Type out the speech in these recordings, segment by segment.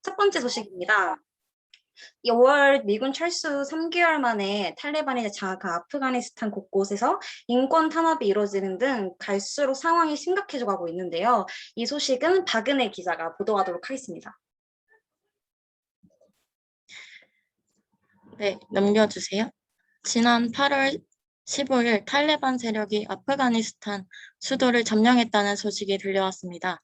첫 번째 소식입니다. 5월 미군 철수 3개월 만에 탈레반이 장악한 아프가니스탄 곳곳에서 인권 탄압이 이루어지는 등 갈수록 상황이 심각해져 가고 있는데요. 이 소식은 박은혜 기자가 보도하도록 하겠습니다. 네, 넘겨주세요. 지난 8월 15일 탈레반 세력이 아프가니스탄 수도를 점령했다는 소식이 들려왔습니다.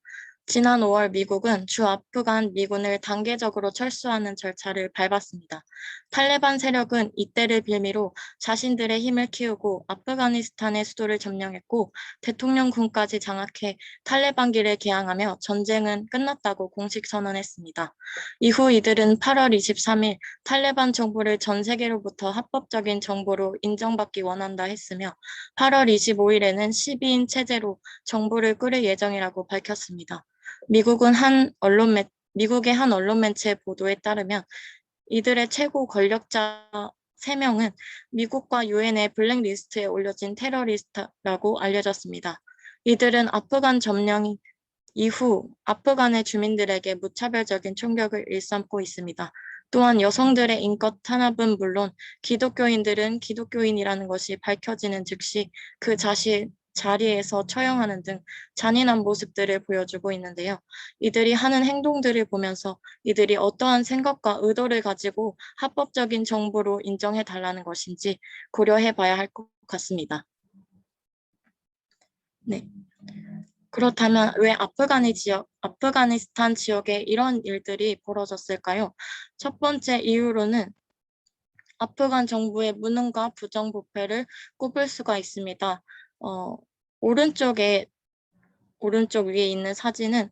지난 5월 미국은 주 아프간 미군을 단계적으로 철수하는 절차를 밟았습니다. 탈레반 세력은 이때를 빌미로 자신들의 힘을 키우고 아프가니스탄의 수도를 점령했고 대통령궁까지 장악해 탈레반기를 개항하며 전쟁은 끝났다고 공식 선언했습니다. 이후 이들은 8월 23일 탈레반 정부를 전 세계로부터 합법적인 정부로 인정받기 원한다 했으며 8월 25일에는 12인 체제로 정부를 꾸릴 예정이라고 밝혔습니다. 미국의 한 언론 매체 보도에 따르면 이들의 최고 권력자 3명은 미국과 유엔의 블랙리스트에 올려진 테러리스트라고 알려졌습니다. 이들은 아프간 점령 이후 아프간의 주민들에게 무차별적인 총격을 일삼고 있습니다. 또한 여성들의 인권 탄압은 물론 기독교인들은 기독교인이라는 것이 밝혀지는 즉시 그 자리에서 처형하는 등 잔인한 모습들을 보여주고 있는데요. 이들이 하는 행동들을 보면서 이들이 어떠한 생각과 의도를 가지고 합법적인 정부로 인정해달라는 것인지 고려해 봐야 할 것 같습니다. 네. 그렇다면 왜 아프가니스탄 지역에 이런 일들이 벌어졌을까요? 첫 번째 이유로는 아프간 정부의 무능과 부정부패를 꼽을 수가 있습니다. 오른쪽 위에 있는 사진은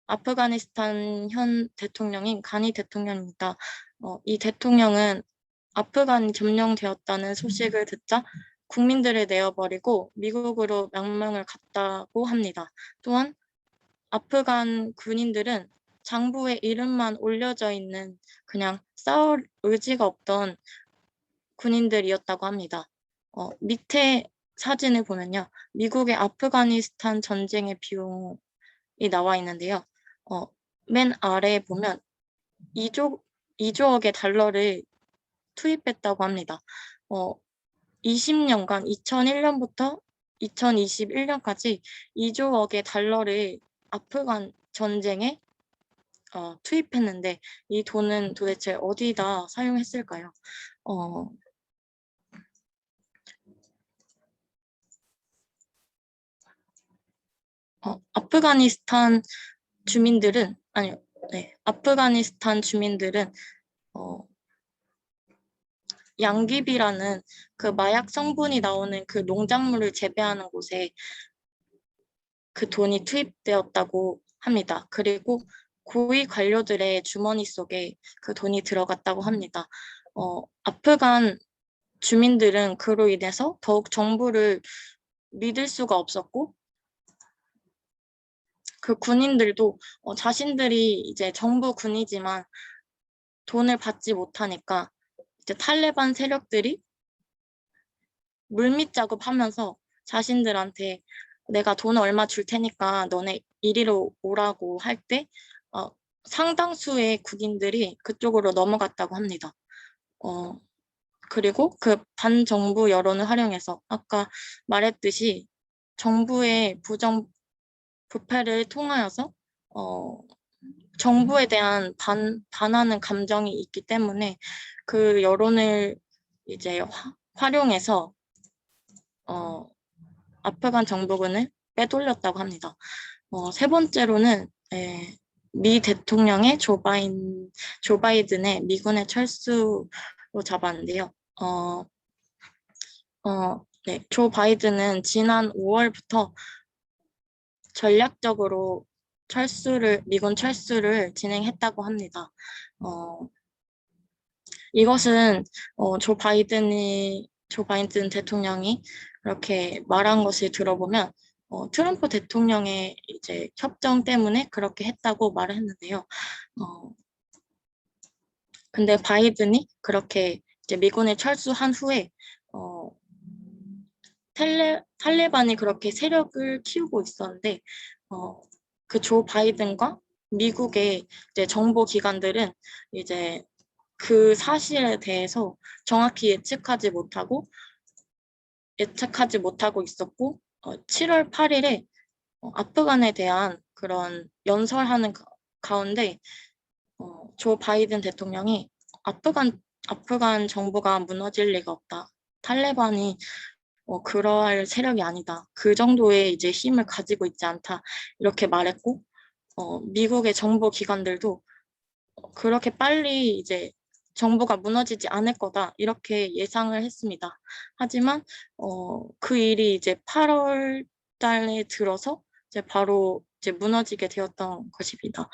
아프가니스탄 현 대통령인 가니 대통령입니다. 이 대통령은 아프간이 점령되었다는 소식을 듣자 국민들을 내어버리고 미국으로 명령을 갔다고 합니다. 또한 아프간 군인들은 장부에 이름만 올려져 있는 그냥 싸울 의지가 없던 군인들이었다고 합니다. 밑에 사진을 보면요. 미국의 아프가니스탄 전쟁의 비용이 나와 있는데요. 맨 아래에 보면 2조억의 달러를 투입했다고 합니다. 20년간 2001년부터 2021년까지 2조억의 달러를 아프간 전쟁에 투입했는데 이 돈은 도대체 어디다 사용했을까요? 아프가니스탄 주민들은 양귀비라는 그 마약 성분이 나오는 그 농작물을 재배하는 곳에 그 돈이 투입되었다고 합니다. 그리고 고위 관료들의 주머니 속에 그 돈이 들어갔다고 합니다. 아프간 주민들은 그로 인해서 더욱 정부를 믿을 수가 없었고 그 군인들도 자신들이 이제 정부 군이지만 돈을 받지 못하니까 이제 탈레반 세력들이 물밑 작업하면서 자신들한테 내가 돈 얼마 줄 테니까 너네 이리로 오라고 할 때 상당수의 군인들이 그쪽으로 넘어갔다고 합니다. 그리고 그 반정부 여론을 활용해서 아까 말했듯이 정부의 부패를 통하여서 정부에 대한 반하는 감정이 있기 때문에 그 여론을 이제 활용해서 아프간 정부군을 빼돌렸다고 합니다. 세 번째로는 미 대통령의 조 바이든의 미군의 철수로 잡았는데요. 네, 조 바이든은 지난 5월부터 전략적으로 미군 철수를 진행했다고 합니다. 이것은 조 바이든 대통령이 그렇게 말한 것을 들어보면 트럼프 대통령의 이제 협정 때문에 그렇게 했다고 말을 했는데요. 근데 바이든이 그렇게 이제 미군에 철수한 후에 탈레반이 그렇게 세력을 키우고 있었는데 그 조 바이든과 미국의 이제 정보 기관들은 이제 그 사실에 대해서 정확히 예측하지 못하고 있었고 7월 8일에 아프간에 대한 그런 연설하는 가운데 조 바이든 대통령이 아프간 정부가 무너질 리가 없다. 탈레반이 그러할 세력이 아니다. 그 정도의 이제 힘을 가지고 있지 않다. 이렇게 말했고, 미국의 정보 기관들도 그렇게 빨리 이제 정부가 무너지지 않을 거다. 이렇게 예상을 했습니다. 하지만, 그 일이 이제 8월 달에 들어서 이제 바로 이제 무너지게 되었던 것입니다.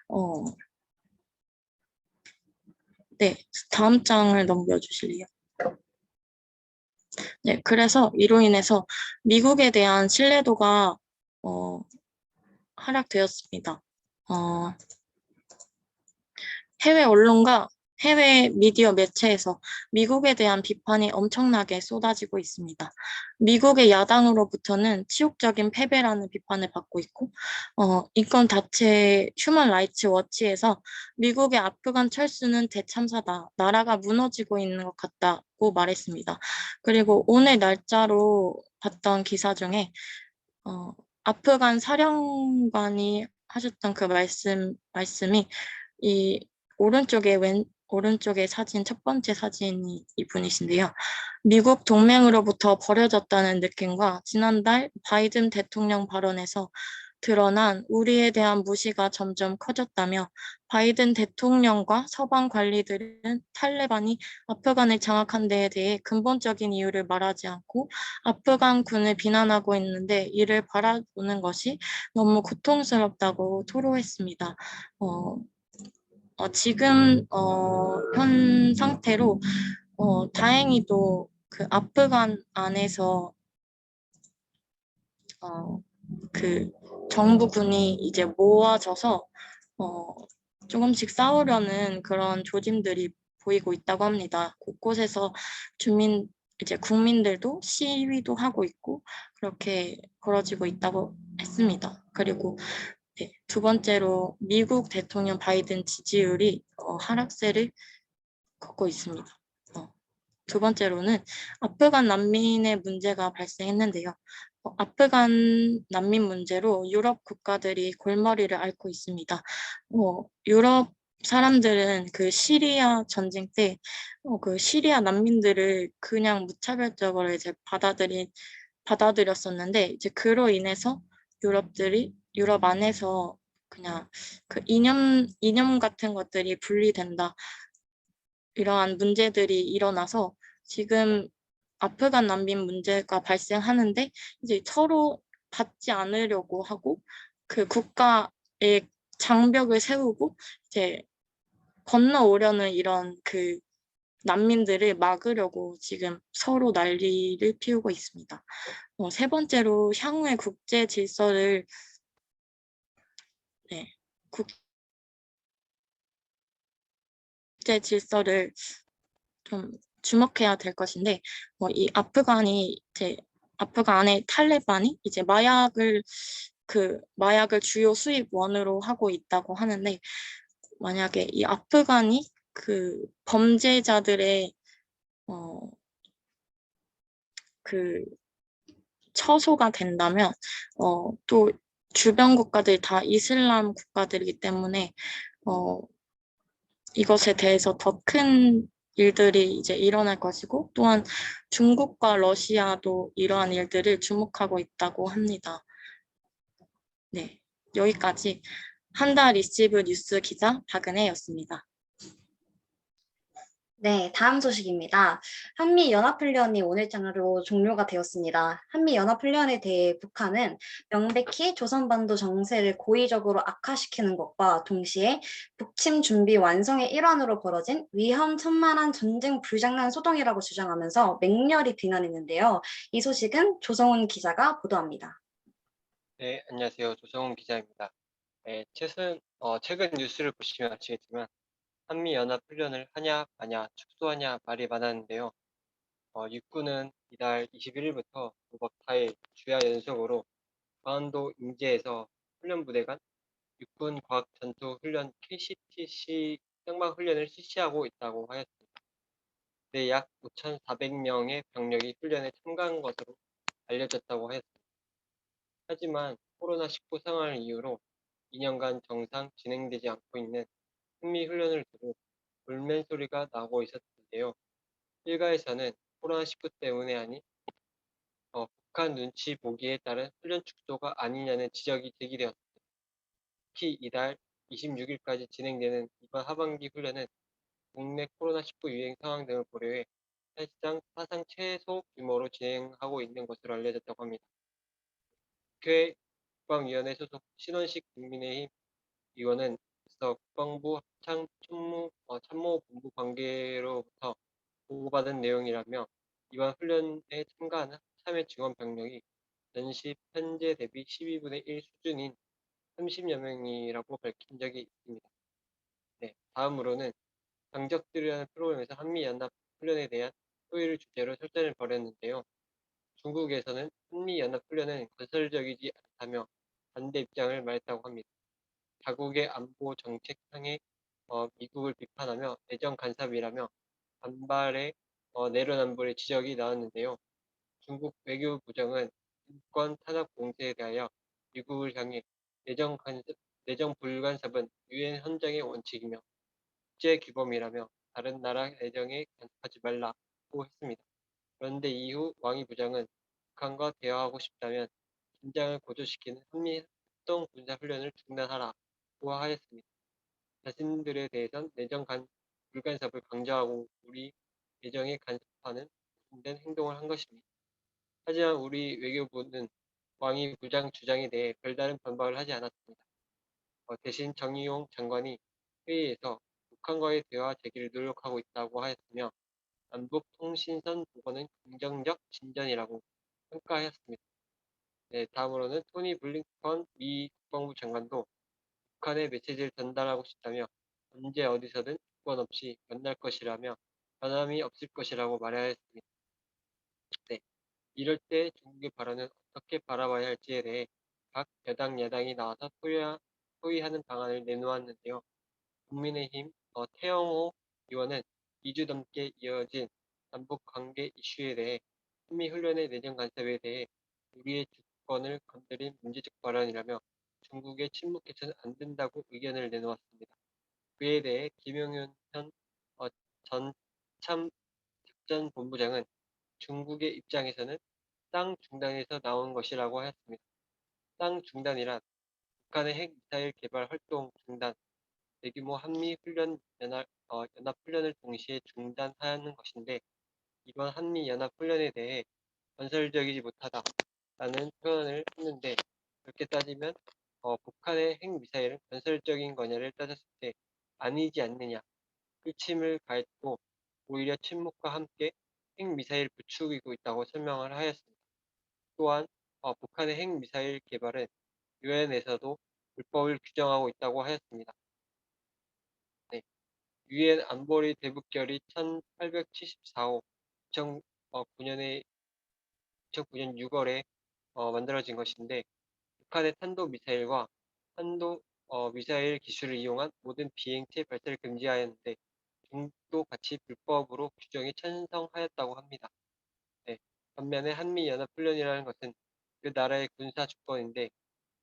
어, 네, 다음 장을 넘겨주실래요? 네, 그래서 이로 인해서 미국에 대한 신뢰도가 어, 하락되었습니다. 어, 해외 언론과 해외 미디어 매체에서 미국에 대한 비판이 엄청나게 쏟아지고 있습니다. 미국의 야당으로부터는 치욕적인 패배라는 비판을 받고 있고, 인권 단체 휴먼 라이츠 워치에서 미국의 아프간 철수는 대참사다. 나라가 무너지고 있는 것 같다고 말했습니다. 그리고 오늘 날짜로 봤던 기사 중에 어, 아프간 사령관이 하셨던 그 말씀이 이 오른쪽에 사진, 첫 번째 사진이 이분이신데요. 미국 동맹으로부터 버려졌다는 느낌과 지난달 바이든 대통령 발언에서 드러난 우리에 대한 무시가 점점 커졌다며 바이든 대통령과 서방 관리들은 탈레반이 아프간을 장악한 데에 대해 근본적인 이유를 말하지 않고 아프간 군을 비난하고 있는데 이를 바라보는 것이 너무 고통스럽다고 토로했습니다. 어, 지금 현 상태로 다행히도 그 아프간 안에서 어, 그 정부군이 이제 모아져서 어, 조금씩 싸우려는 그런 조짐들이 보이고 있다고 합니다. 곳곳에서 국민들도 시위도 하고 있고 그렇게 벌어지고 있다고 했습니다. 그리고 네, 두 번째로 미국 대통령 바이든 지지율이 하락세를 걷고 있습니다. 두 번째로는 아프간 난민의 문제가 발생했는데요. 아프간 난민 문제로 유럽 국가들이 골머리를 앓고 있습니다. 유럽 사람들은 그 시리아 전쟁 때 그 시리아 난민들을 그냥 무차별적으로 이제 받아들였었는데 이제 그로 인해서 유럽 안에서 그냥 그 이념 같은 것들이 분리된다. 이러한 문제들이 일어나서 지금 아프간 난민 문제가 발생하는데 이제 서로 받지 않으려고 하고 그 국가의 장벽을 세우고 이제 건너오려는 이런 그 난민들을 막으려고 지금 서로 난리를 피우고 있습니다. 세 번째로 향후의 국제 질서를 네, 국제 질서를 좀 주목해야 될 것인데 이 아프간의 탈레반이 이제 마약을 주요 수입원으로 하고 있다고 하는데 만약에 이 아프간이 그 범죄자들의 어, 그 처소가 된다면 또 주변 국가들이 다 이슬람 국가들이기 때문에 어, 이것에 대해서 더 큰 일들이 이제 일어날 것이고 또한 중국과 러시아도 이러한 일들을 주목하고 있다고 합니다. 네, 여기까지 한다 리시브 뉴스 기자 박은혜였습니다. 네, 다음 소식입니다. 한미연합훈련이 오늘장으로 종료가 되었습니다. 한미연합훈련에 대해 북한은 명백히 조선반도 정세를 고의적으로 악화시키는 것과 동시에 북침 준비 완성의 일환으로 벌어진 위험천만한 전쟁 불장난 소동이라고 주장하면서 맹렬히 비난했는데요. 이 소식은 조성훈 기자가 보도합니다. 네, 안녕하세요. 조성훈 기자입니다. 네, 최근 뉴스를 보시면 아시겠지만 한미연합훈련을 하냐 마냐 축소하냐 말이 많았는데요. 육군은 이달 21일부터 무박 4일 주야 연속으로 강원도 인제에서 훈련부대 간 육군 과학 전투 훈련 KCTC 생방 훈련을 실시하고 있다고 하였습니다. 네, 약 5,400명의 병력이 훈련에 참가한 것으로 알려졌다고 하였습니다. 하지만 코로나19 상황을 이유로 2년간 정상 진행되지 않고 있는 흥미 훈련을 두고 울멘 소리가 나고 있었는데요. 일가에서는 코로나19 때문에 아닌 북한 눈치 보기에 따른 훈련 축소가 아니냐는 지적이 제기되었습니다. 특히 이달 26일까지 진행되는 이번 하반기 훈련은 국내 코로나19 유행 상황 등을 고려해 사실상 최소 규모로 진행하고 있는 것으로 알려졌다고 합니다. 국회 국방위원회 소속 신원식 국민의힘 의원은 앞서 국방부 참모본부 관계로부터 보고받은 내용이라며 이번 훈련에 참가하는 참여 지원 병력이 전시 현재 대비 12분의 1 수준인 30여 명이라고 밝힌 적이 있습니다. 네, 다음으로는 강적들이라는 프로그램에서 한미연합 훈련에 대한 소위를 주제로 설전을 벌였는데요. 중국에서는 한미연합 훈련은 건설적이지 않다며 반대 입장을 말했다고 합니다. 자국의 안보 정책상에 미국을 비판하며 내정 간섭이라며 반발의 내로남불의 지적이 나왔는데요. 중국 외교부장은 인권 탄압 공세에 대하여 미국을 향해 내정 불간섭은 유엔 헌장의 원칙이며 국제 규범이라며 다른 나라 내정에 간섭하지 말라고 했습니다. 그런데 이후 왕이 부장은 북한과 대화하고 싶다면 긴장을 고조시키는 한미 합동 군사 훈련을 중단하라고 하였습니다. 자신들에 대해선 불간섭을 강조하고 우리 내정에 간섭하는 모순된 행동을 한 것입니다. 하지만 우리 외교부는 왕이 부장 주장에 대해 별다른 반박을 하지 않았습니다. 대신 정의용 장관이 회의에서 북한과의 대화 재개를 노력하고 있다고 하였으며 남북 통신선 복원은 긍정적 진전이라고 평가하였습니다. 네, 다음으로는 토니 블링컨 미 국방부 장관도 북한에 메시지를 전달하고 싶다며 언제 어디서든 조건 없이 만날 것이라며 변함이 없을 것이라고 말하였습니다. 네, 이럴 때 중국의 발언은 어떻게 바라봐야 할지에 대해 각 여당 야당이 나와서 토의하는 방안을 내놓았는데요. 국민의힘 태영호 의원은 2주 넘게 이어진 남북 관계 이슈에 대해 한미훈련의 내정 간섭에 대해 우리의 주권을 건드린 문제적 발언이라며 중국에 침묵해서는 안 된다고 의견을 내놓았습니다. 그에 대해 김용현 전 참작전본부장은 중국의 입장에서는 쌍 중단에서 나온 것이라고 하였습니다. 쌍 중단이란 북한의 핵미사일 개발 활동 중단, 대규모 한미 연합 훈련을 동시에 중단하는 것인데 이번 한미 연합 훈련에 대해 건설적이지 못하다라는 표현을 했는데 그렇게 따지면 북한의 핵미사일은 건설적인 거냐를 따졌을 때 아니지 않느냐 의침을 가했고 오히려 침묵과 함께 핵미사일 부추기고 있다고 설명을 하였습니다. 또한 북한의 핵미사일 개발은 유엔에서도 불법을 규정하고 있다고 하였습니다. 네. 유엔 안보리 대북결의 1874호 2009년에 2009년 6월에 만들어진 것인데 북한의 탄도미사일과 탄도 미사일 기술을 이용한 모든 비행체 발사를 금지하였는데 중국도 같이 불법으로 규정에 찬성하였다고 합니다. 네. 반면에 한미연합훈련이라는 것은 그 나라의 군사 주권인데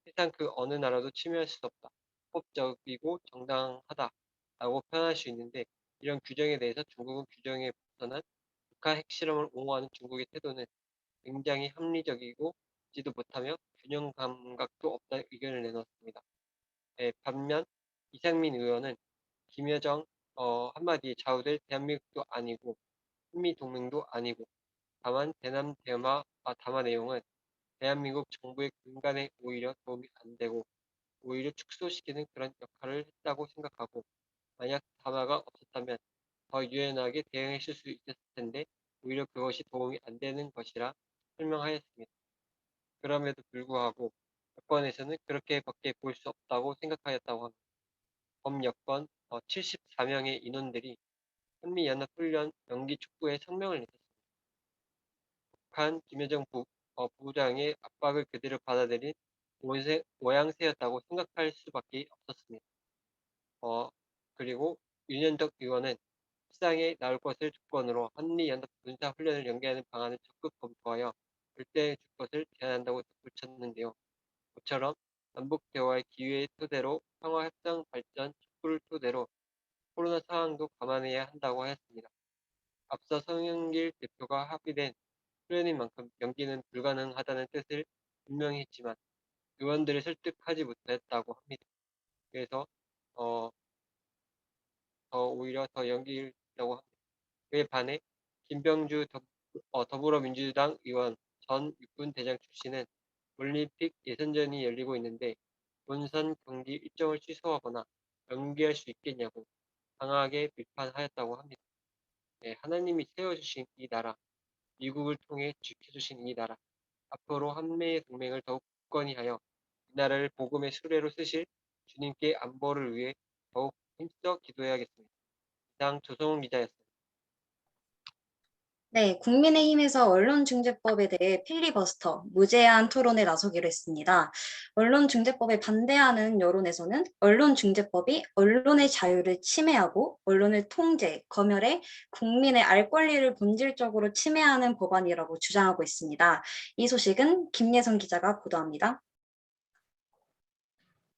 세상 그 어느 나라도 침해할 수 없다. 합법적이고 정당하다라고 표현할 수 있는데 이런 규정에 대해서 중국은 규정에 벗어난 북한 핵실험을 옹호하는 중국의 태도는 굉장히 합리적이고 지도 못하며 균형 감각도 없다는 의견을 내놓았습니다. 네, 반면 이상민 의원은 김여정 한마디에 좌우될 대한민국도 아니고 한미동맹도 아니고 다만 담화 내용은 대한민국 정부의 근간에 오히려 도움이 안 되고 오히려 축소시키는 그런 역할을 했다고 생각하고 만약 담화가 없었다면 더 유연하게 대응했을 수 있었을 텐데 오히려 그것이 도움이 안 되는 것이라 설명하였습니다. 그럼에도 불구하고 여권에서는 그렇게밖에 볼 수 없다고 생각하였다고 합니다. 범여권 74명의 인원들이 한미연합훈련 연기 촉구에 성명을 냈습니다. 북한 김여정 부부장의 압박을 그대로 받아들인 모양새였다고 생각할 수밖에 없었습니다. 그리고 윤현덕 의원은 협상에 나올 것을 조건으로 한미연합 군사훈련을 연계하는 방안을 적극 검토하여 절대 줄 것을 제안한다고 덧붙였는데요. 모처럼 남북 대화의 기회의 토대로 평화협상 발전 촉구를 토대로 코로나 상황도 감안해야 한다고 하였습니다. 앞서 송영길 대표가 합의된 훈련인 만큼 연기는 불가능하다는 뜻을 분명히 했지만 의원들을 설득하지 못했다고 합니다. 그래서 어, 오히려 더 연기라고 합니다. 그에 반해 김병주 더불어민주당 의원 전 육군 대장 출신은 올림픽 예선전이 열리고 있는데 본선 경기 일정을 취소하거나 연기할 수 있겠냐고 강하게 비판하였다고 합니다. 네, 하나님이 세워주신 이 나라, 미국을 통해 지켜주신 이 나라, 앞으로 한미의 동맹을 더욱 굳건히 하여 이 나라를 복음의 수레로 쓰실 주님께 안보를 위해 더욱 힘써 기도해야겠습니다. 이상 조성훈 기자였습니다. 네, 국민의힘에서 언론중재법에 대해 필리버스터, 무제한 토론에 나서기로 했습니다. 언론중재법에 반대하는 여론에서는 언론중재법이 언론의 자유를 침해하고 언론을 통제, 검열해 국민의 알 권리를 본질적으로 침해하는 법안이라고 주장하고 있습니다. 이 소식은 김예선 기자가 보도합니다.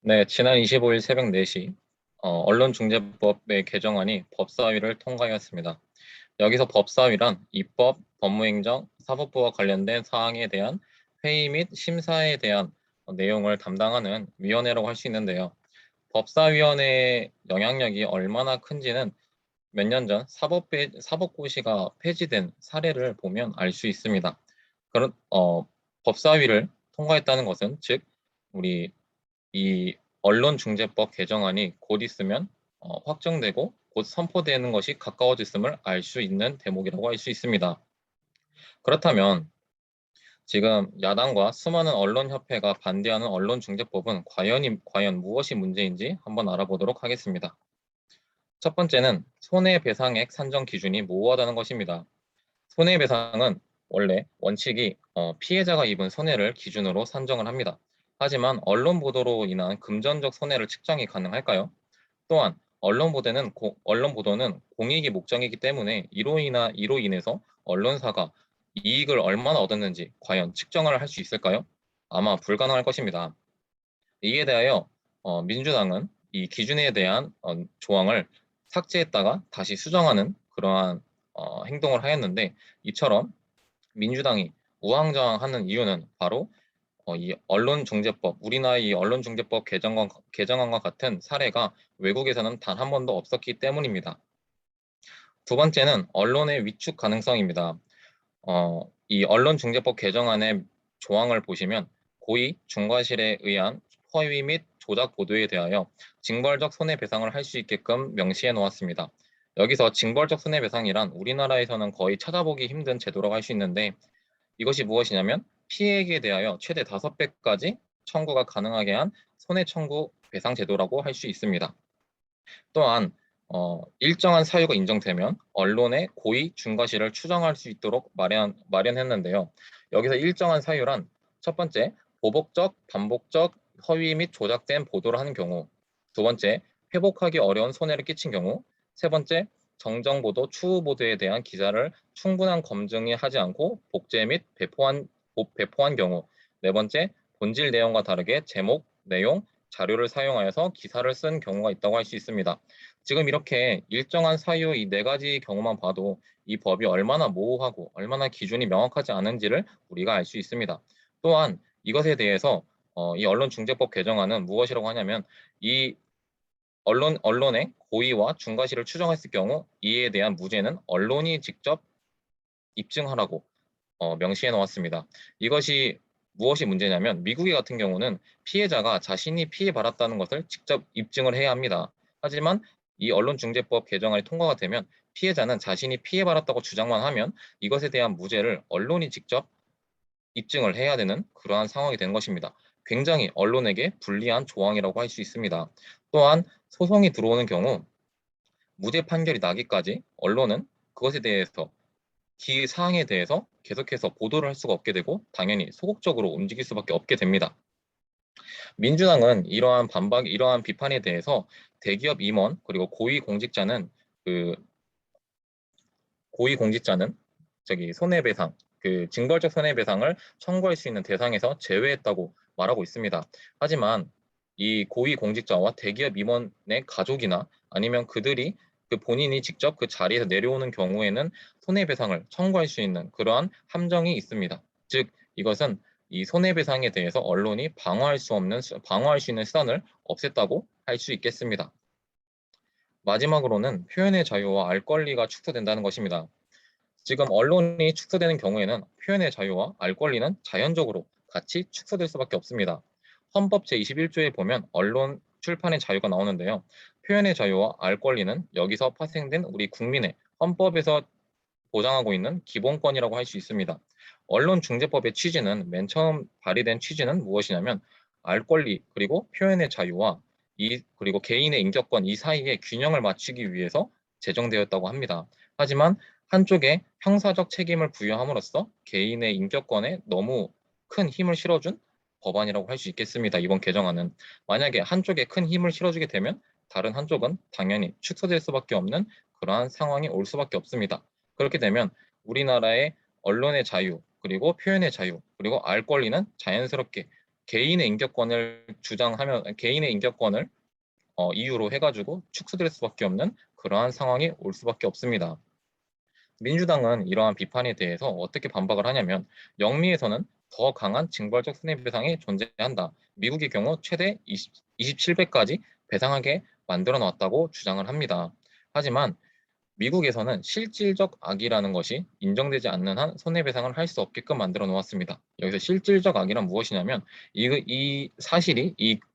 네, 지난 25일 새벽 4시 언론중재법의 개정안이 법사위를 통과하였습니다. 여기서 법사위란 입법, 법무행정, 사법부와 관련된 사항에 대한 회의 및 심사에 대한 내용을 담당하는 위원회라고 할 수 있는데요. 법사위원회의 영향력이 얼마나 큰지는 몇 년 전 사법고시가 폐지된 사례를 보면 알 수 있습니다. 그런 법사위를 통과했다는 것은 즉 우리 이 언론중재법 개정안이 곧 있으면 확정되고 곧 선포되는 것이 가까워졌음을 알 수 있는 대목이라고 할 수 있습니다. 그렇다면 지금 야당과 수많은 언론협회가 반대하는 언론중재법은 과연 무엇이 문제인지 한번 알아보도록 하겠습니다. 첫 번째는 손해배상액 산정 기준이 모호하다는 것입니다. 손해배상은 원래 원칙이 피해자가 입은 손해를 기준으로 산정을 합니다. 하지만 언론 보도로 인한 금전적 손해를 측정이 가능할까요? 또한 언론 보도는 공익이 목적이기 때문에 이로 인해서 언론사가 이익을 얼마나 얻었는지 과연 측정을 할 수 있을까요? 아마 불가능할 것입니다. 이에 대하여 민주당은 이 기준에 대한 조항을 삭제했다가 다시 수정하는 그러한 행동을 하였는데 이처럼 민주당이 우왕좌왕하는 이유는 바로 이 언론중재법, 우리나라의 이 언론중재법 개정안과 같은 사례가 외국에서는 단 한 번도 없었기 때문입니다. 두 번째는 언론의 위축 가능성입니다. 이 언론중재법 개정안의 조항을 보시면 고의, 중과실에 의한 허위 및 조작 보도에 대하여 징벌적 손해배상을 할 수 있게끔 명시해 놓았습니다. 여기서 징벌적 손해배상이란 우리나라에서는 거의 찾아보기 힘든 제도라고 할 수 있는데 이것이 무엇이냐면 피해액에 대하여 최대 5배까지 청구가 가능하게 한 손해청구 배상 제도라고 할 수 있습니다. 또한 일정한 사유가 인정되면 언론의 고의, 중과실을 추정할 수 있도록 마련했는데요. 여기서 일정한 사유란 첫 번째, 보복적, 반복적, 허위 및 조작된 보도를 하는 경우, 두 번째, 회복하기 어려운 손해를 끼친 경우, 세 번째, 정정보도, 추후보도에 대한 기사를 충분한 검증이 하지 않고 복제 및 배포한 경우, 네 번째, 본질 내용과 다르게 제목, 내용, 자료를 사용하여서 기사를 쓴 경우가 있다고 할 수 있습니다. 지금 이렇게 일정한 사유 이 네 가지 경우만 봐도 이 법이 얼마나 모호하고 얼마나 기준이 명확하지 않은지를 우리가 알 수 있습니다. 또한 이것에 대해서 이 언론중재법 개정안은 무엇이라고 하냐면 이 언론의 고의와 중과실을 추정했을 경우 이에 대한 무죄는 언론이 직접 입증하라고 명시해 놓았습니다. 이것이 무엇이 문제냐면 미국의 같은 경우는 피해자가 자신이 피해받았다는 것을 직접 입증을 해야 합니다. 하지만 이 언론중재법 개정안이 통과가 되면 피해자는 자신이 피해받았다고 주장만 하면 이것에 대한 무죄를 언론이 직접 입증을 해야 되는 그러한 상황이 된 것입니다. 굉장히 언론에게 불리한 조항이라고 할 수 있습니다. 또한 소송이 들어오는 경우 무죄 판결이 나기까지 언론은 그것에 대해서 사항에 대해서 계속해서 보도를 할 수가 없게 되고 당연히 소극적으로 움직일 수밖에 없게 됩니다. 민주당은 이러한 비판에 대해서 대기업 임원 그리고 고위공직자는 손해배상, 징벌적 손해배상을 청구할 수 있는 대상에서 제외했다고 말하고 있습니다. 하지만 이 고위공직자와 대기업 임원의 가족이나 아니면 그들이 본인이 직접 그 자리에서 내려오는 경우에는 손해배상을 청구할 수 있는 그러한 함정이 있습니다. 즉 이것은 이 손해배상에 대해서 언론이 방어할 수 있는 수단을 없앴다고 할 수 있겠습니다. 마지막으로는 표현의 자유와 알 권리가 축소된다는 것입니다. 지금 언론이 축소되는 경우에는 표현의 자유와 알 권리는 자연적으로 같이 축소될 수밖에 없습니다. 헌법 제21조에 보면 언론 출판의 자유가 나오는데요. 표현의 자유와 알 권리는 여기서 파생된 우리 국민의 헌법에서 보장하고 있는 기본권이라고 할 수 있습니다. 언론중재법의 취지는 맨 처음 발의된 취지는 무엇이냐면 알 권리 그리고 표현의 자유와 그리고 개인의 인격권 이 사이에 균형을 맞추기 위해서 제정되었다고 합니다. 하지만 한쪽에 형사적 책임을 부여함으로써 개인의 인격권에 너무 큰 힘을 실어준 법안이라고 할 수 있겠습니다. 이번 개정안은 만약에 한쪽에 큰 힘을 실어주게 되면 다른 한쪽은 당연히 축소될 수밖에 없는 그러한 상황이 올 수밖에 없습니다. 그렇게 되면 우리나라의 언론의 자유, 그리고 표현의 자유, 그리고 알 권리는 자연스럽게 개인의 인격권을 이유로 해가지고 축소될 수밖에 없는 그러한 상황이 올 수밖에 없습니다. 민주당은 이러한 비판에 대해서 어떻게 반박을 하냐면 영미에서는 더 강한 징벌적 손해배상이 존재한다. 미국의 경우 최대 27배까지 배상하게 만들어 놨다고 주장을 합니다. 하지만 미국에서는 실질적 악이라는 것이 인정되지 않는 한 손해배상을 할 수 없게끔 만들어 놓았습니다. 여기서 실질적 악이란 무엇이냐면 이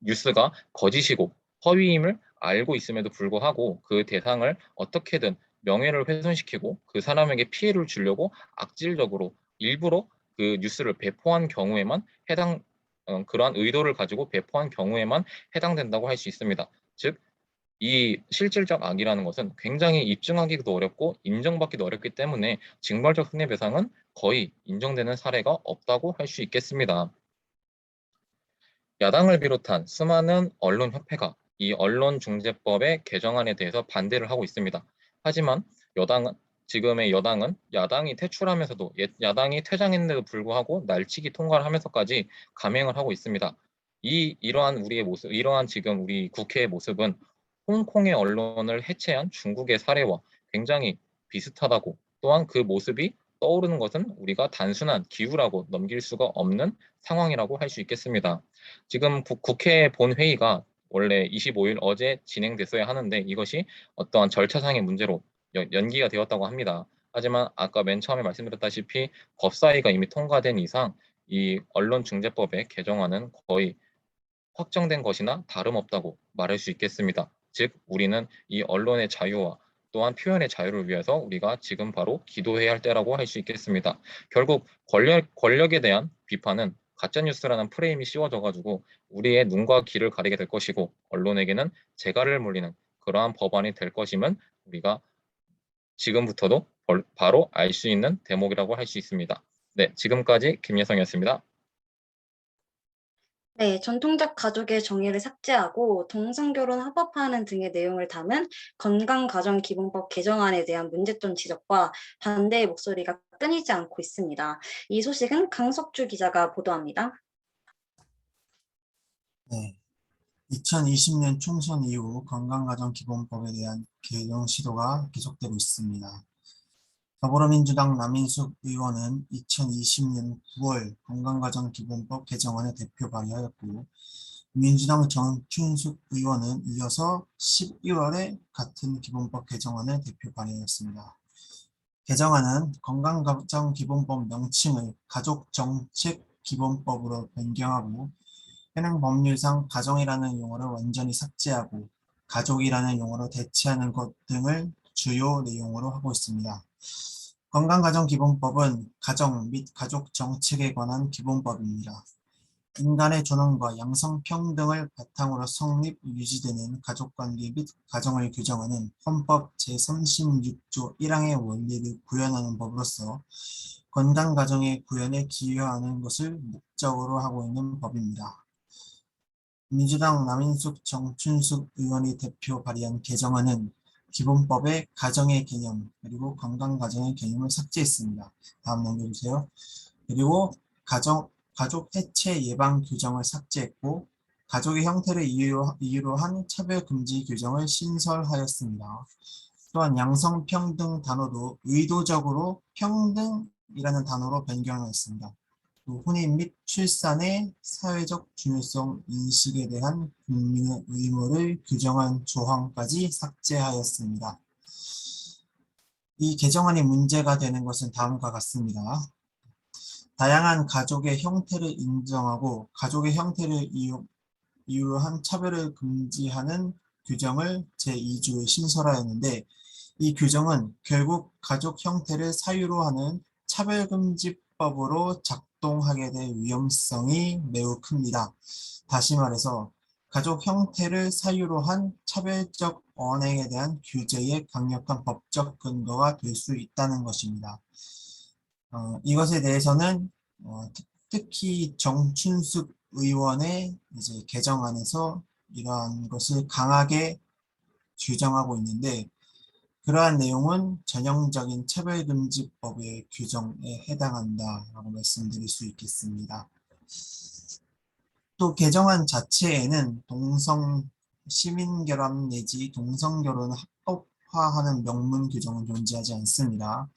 뉴스가 거짓이고 허위임을 알고 있음에도 불구하고 그 대상을 어떻게든 명예를 훼손시키고 그 사람에게 피해를 주려고 악질적으로 일부러 그 뉴스를 배포한 경우에만 그러한 의도를 가지고 배포한 경우에만 해당된다고 할 수 있습니다. 즉 이 실질적 악이라는 것은 굉장히 입증하기도 어렵고 인정받기도 어렵기 때문에 징벌적 손해배상은 거의 인정되는 사례가 없다고 할 수 있겠습니다. 야당을 비롯한 수많은 언론협회가 이 언론중재법의 개정안에 대해서 반대를 하고 있습니다. 하지만 지금의 여당은 야당이 퇴출하면서도 야당이 퇴장했는데도 불구하고 날치기 통과를 하면서까지 감행을 하고 있습니다. 이러한 지금 우리 국회의 모습은 홍콩의 언론을 해체한 중국의 사례와 굉장히 비슷하다고, 또한 그 모습이 떠오르는 것은 우리가 단순한 기우라고 넘길 수가 없는 상황이라고 할 수 있겠습니다. 지금 국회 본회의가 원래 25일 어제 진행됐어야 하는데 이것이 어떠한 절차상의 문제로 연기가 되었다고 합니다. 하지만 아까 맨 처음에 말씀드렸다시피 법사위가 이미 통과된 이상 이 언론중재법의 개정안은 거의 확정된 것이나 다름없다고 말할 수 있겠습니다. 즉 우리는 이 언론의 자유와 또한 표현의 자유를 위해서 우리가 지금 바로 기도해야 할 때라고 할 수 있겠습니다. 결국 권력에 대한 비판은 가짜뉴스라는 프레임이 씌워져가지고 우리의 눈과 귀를 가리게 될 것이고 언론에게는 재갈을 물리는 그러한 법안이 될 것임은 우리가 지금부터도 바로 알 수 있는 대목이라고 할 수 있습니다. 네, 지금까지 김예성이었습니다. 네, 전통적 가족의 정의를 삭제하고 동성결혼 합법화하는 등의 내용을 담은 건강가정기본법 개정안에 대한 문제점 지적과 반대의 목소리가 끊이지 않고 있습니다. 이 소식은 강석주 기자가 보도합니다. 네, 2020년 총선 이후 건강가정기본법에 대한 개정 시도가 계속되고 있습니다. 더불어민주당 남인숙 의원은 2020년 9월 건강가정기본법 개정안을 대표 발의하였고, 민주당 정춘숙 의원은 이어서 11월에 같은 기본법 개정안을 대표 발의하였습니다. 개정안은 건강가정기본법 명칭을 가족정책기본법으로 변경하고 현행 법률상 가정이라는 용어를 완전히 삭제하고 가족이라는 용어로 대체하는 것 등을 주요 내용으로 하고 있습니다. 건강가정기본법은 가정 및 가족정책에 관한 기본법입니다. 인간의 존엄과 양성평등을 바탕으로 성립, 유지되는 가족관계 및 가정을 규정하는 헌법 제36조 1항의 원리를 구현하는 법으로서 건강가정의 구현에 기여하는 것을 목적으로 하고 있는 법입니다. 민주당 남인숙 정춘숙 의원이 대표 발의한 개정안은 기본법의 가정의 개념 그리고 건강가정의 개념을 삭제했습니다. 다음 넘겨주세요. 그리고 가족 해체 예방 규정을 삭제했고 가족의 형태를 이유로 한 차별금지 규정을 신설하였습니다. 또한 양성평등 단어도 의도적으로 평등이라는 단어로 변경하였습니다. 또 혼인 및 출산의 사회적 중요성 인식에 대한 국민의 의무를 규정한 조항까지 삭제하였습니다. 이 개정안이 문제가 되는 것은 다음과 같습니다. 다양한 가족의 형태를 인정하고 가족의 형태를 이유로 한 차별을 금지하는 규정을 제2조에 신설하였는데 이 규정은 결국 가족 형태를 사유로 하는 차별금지법으로 작동하게 될 위험성이 매우 큽니다. 다시 말해서 가족 형태를 사유로 한 차별적 언행에 대한 규제의 강력한 법적 근거가 될 수 있다는 것입니다. 이것에 대해서는 특히 정춘숙 의원의 이제 개정안에서 이러한 것을 강하게 규정하고 있는데 그러한 내용은 전형적인 차별금지법의 규정에 해당한다라고 말씀드릴 수 있겠습니다. 또 개정안 자체에는 동성 시민결합 내지 동성결혼을 합법화하는 명문 규정은 존재하지 않습니다.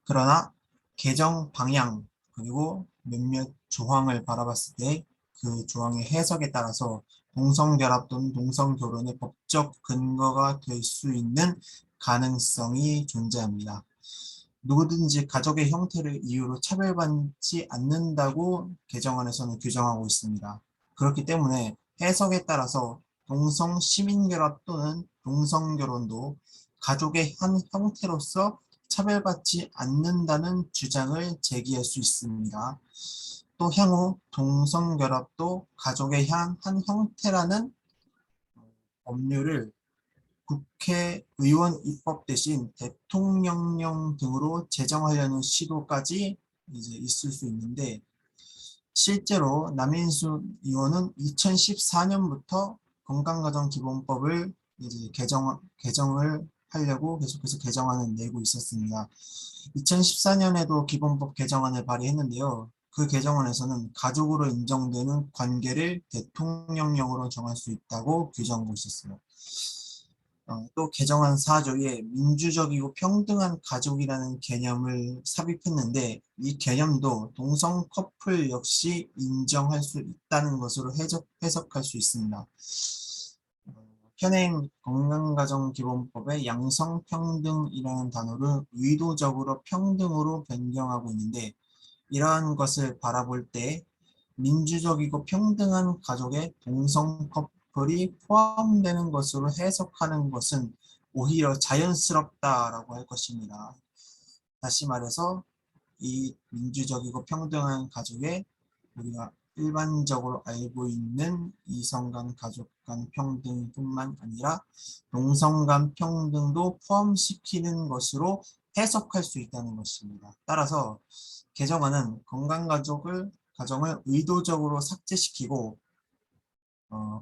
그러나 개정 방향 그리고 몇몇 조항을 바라봤을 때 그 조항의 해석에 따라서 동성결합 또는 동성결혼의 법적 근거가 될 수 있는 가능성이 존재합니다. 누구든지 가족의 형태를 이유로 차별받지 않는다고 개정안에서는 규정하고 있습니다. 그렇기 때문에 해석에 따라서 동성 시민결합 또는 동성결혼도 가족의 한 형태로서 차별받지 않는다는 주장을 제기할 수 있습니다. 또 향후 동성결합도 가족의 한 형태라는 법률을 국회의원 입법 대신 대통령령 등으로 제정하려는 시도까지 이제 있을 수 있는데 실제로 남인숙 의원은 2014년부터 건강가정기본법을 이제 개정을 하려고 계속해서 개정안을 내고 있었습니다. 2014년에도 기본법 개정안을 발의했는데요. 그 개정안에서는 가족으로 인정되는 관계를 대통령령으로 정할 수 있다고 규정하고 있었어요. 또 개정안 4조에 민주적이고 평등한 가족이라는 개념을 삽입했는데 이 개념도 동성 커플 역시 인정할 수 있다는 것으로 해석할 수 있습니다. 현행 건강가정기본법의 양성평등이라는 단어를 의도적으로 평등으로 변경하고 있는데 이러한 것을 바라볼 때 민주적이고 평등한 가족의 동성 커플이 포함되는 것으로 해석하는 것은 오히려 자연스럽다라고 할 것입니다. 다시 말해서 이 민주적이고 평등한 가족에 우리가 일반적으로 알고 있는 이성 간 가족 간 평등뿐만 아니라 동성 간 평등도 포함시키는 것으로 해석할 수 있다는 것입니다. 따라서 개정안은 가정을 의도적으로 삭제시키고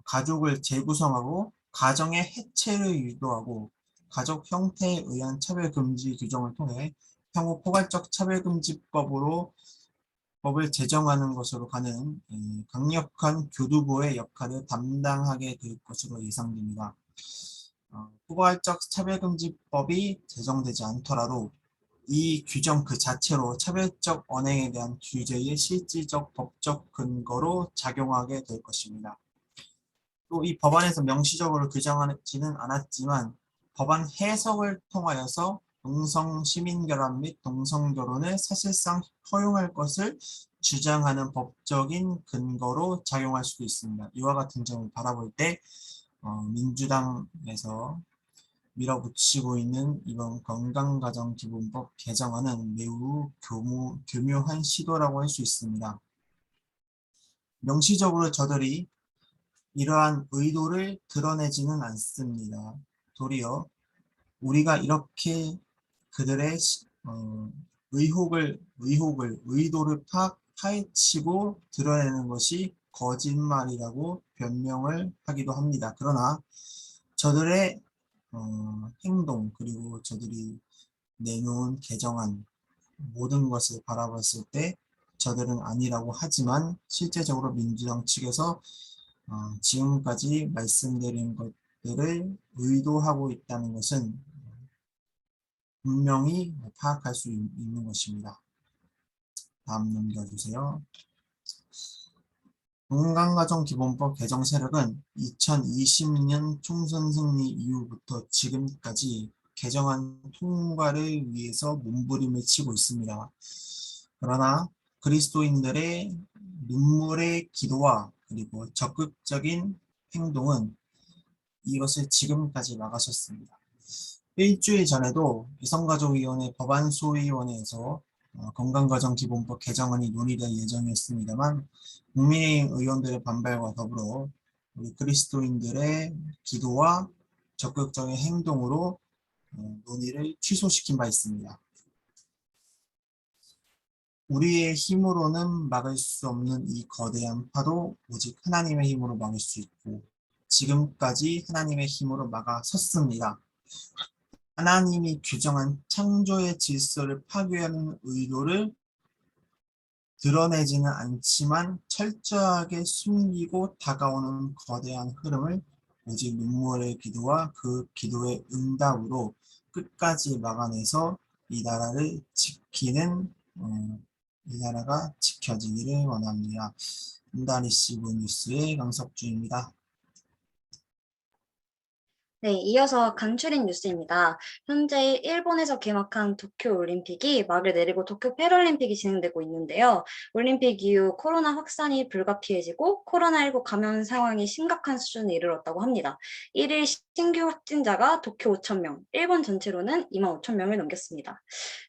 가족을 재구성하고 가정의 해체를 유도하고 가족 형태에 의한 차별금지 규정을 통해 향후 포괄적 차별금지법을 제정하는 것으로 가는 강력한 교두보의 역할을 담당하게 될 것으로 예상됩니다. 포괄적 차별금지법이 제정되지 않더라도 이 규정 그 자체로 차별적 언행에 대한 규제의 실질적 법적 근거로 작용하게 될 것입니다. 또 이 법안에서 명시적으로 규정하지는 않았지만 법안 해석을 통하여서 동성 시민결합 및 동성결혼을 사실상 허용할 것을 주장하는 법적인 근거로 작용할 수도 있습니다. 이와 같은 점을 바라볼 때 민주당에서 밀어붙이고 있는 이번 건강가정기본법 개정안은 매우 교묘한 시도라고 할 수 있습니다. 명시적으로 저들이 이러한 의도를 드러내지는 않습니다. 도리어 우리가 이렇게 그들의 의도를 파헤치고 드러내는 것이 거짓말이라고 변명을 하기도 합니다. 그러나 저들의 행동 그리고 저들이 내놓은 개정안 모든 것을 바라봤을 때 저들은 아니라고 하지만 실제적으로 민주당 측에서 지금까지 말씀드린 것들을 의도하고 있다는 것은 분명히 파악할 수 있는 것입니다. 다음 넘겨주세요. 건강가정기본법 개정 세력은 2020년 총선 승리 이후부터 지금까지 개정안 통과를 위해서 몸부림을 치고 있습니다. 그러나 그리스도인들의 눈물의 기도와 그리고 적극적인 행동은 이것을 지금까지 막아섰습니다. 일주일 전에도 여성가족위원회 법안소위원회에서 건강가정기본법 개정안이 논의될 예정이었습니다만 국민의힘 의원들의 반발과 더불어 우리 그리스도인들의 기도와 적극적인 행동으로 논의를 취소시킨 바 있습니다. 우리의 힘으로는 막을 수 없는 이 거대한 파도 오직 하나님의 힘으로 막을 수 있고 지금까지 하나님의 힘으로 막아섰습니다. 하나님이 규정한 창조의 질서를 파괴하는 의도를 드러내지는 않지만 철저하게 숨기고 다가오는 거대한 흐름을 오직 눈물의 기도와 그 기도의 응답으로 끝까지 막아내서 이 나라를 지키는 이 나라가 지켜지기를 원합니다. 인다리시브 뉴스의 강석주입니다. 네, 이어서 간추린 뉴스입니다. 현재 일본에서 개막한 도쿄올림픽이 막을 내리고 도쿄 패럴림픽이 진행되고 있는데요. 올림픽 이후 코로나 확산이 불가피해지고 코로나19 감염 상황이 심각한 수준에 이르렀다고 합니다. 1일 신규 확진자가 도쿄 5,000명, 일본 전체로는 25,000명을 넘겼습니다.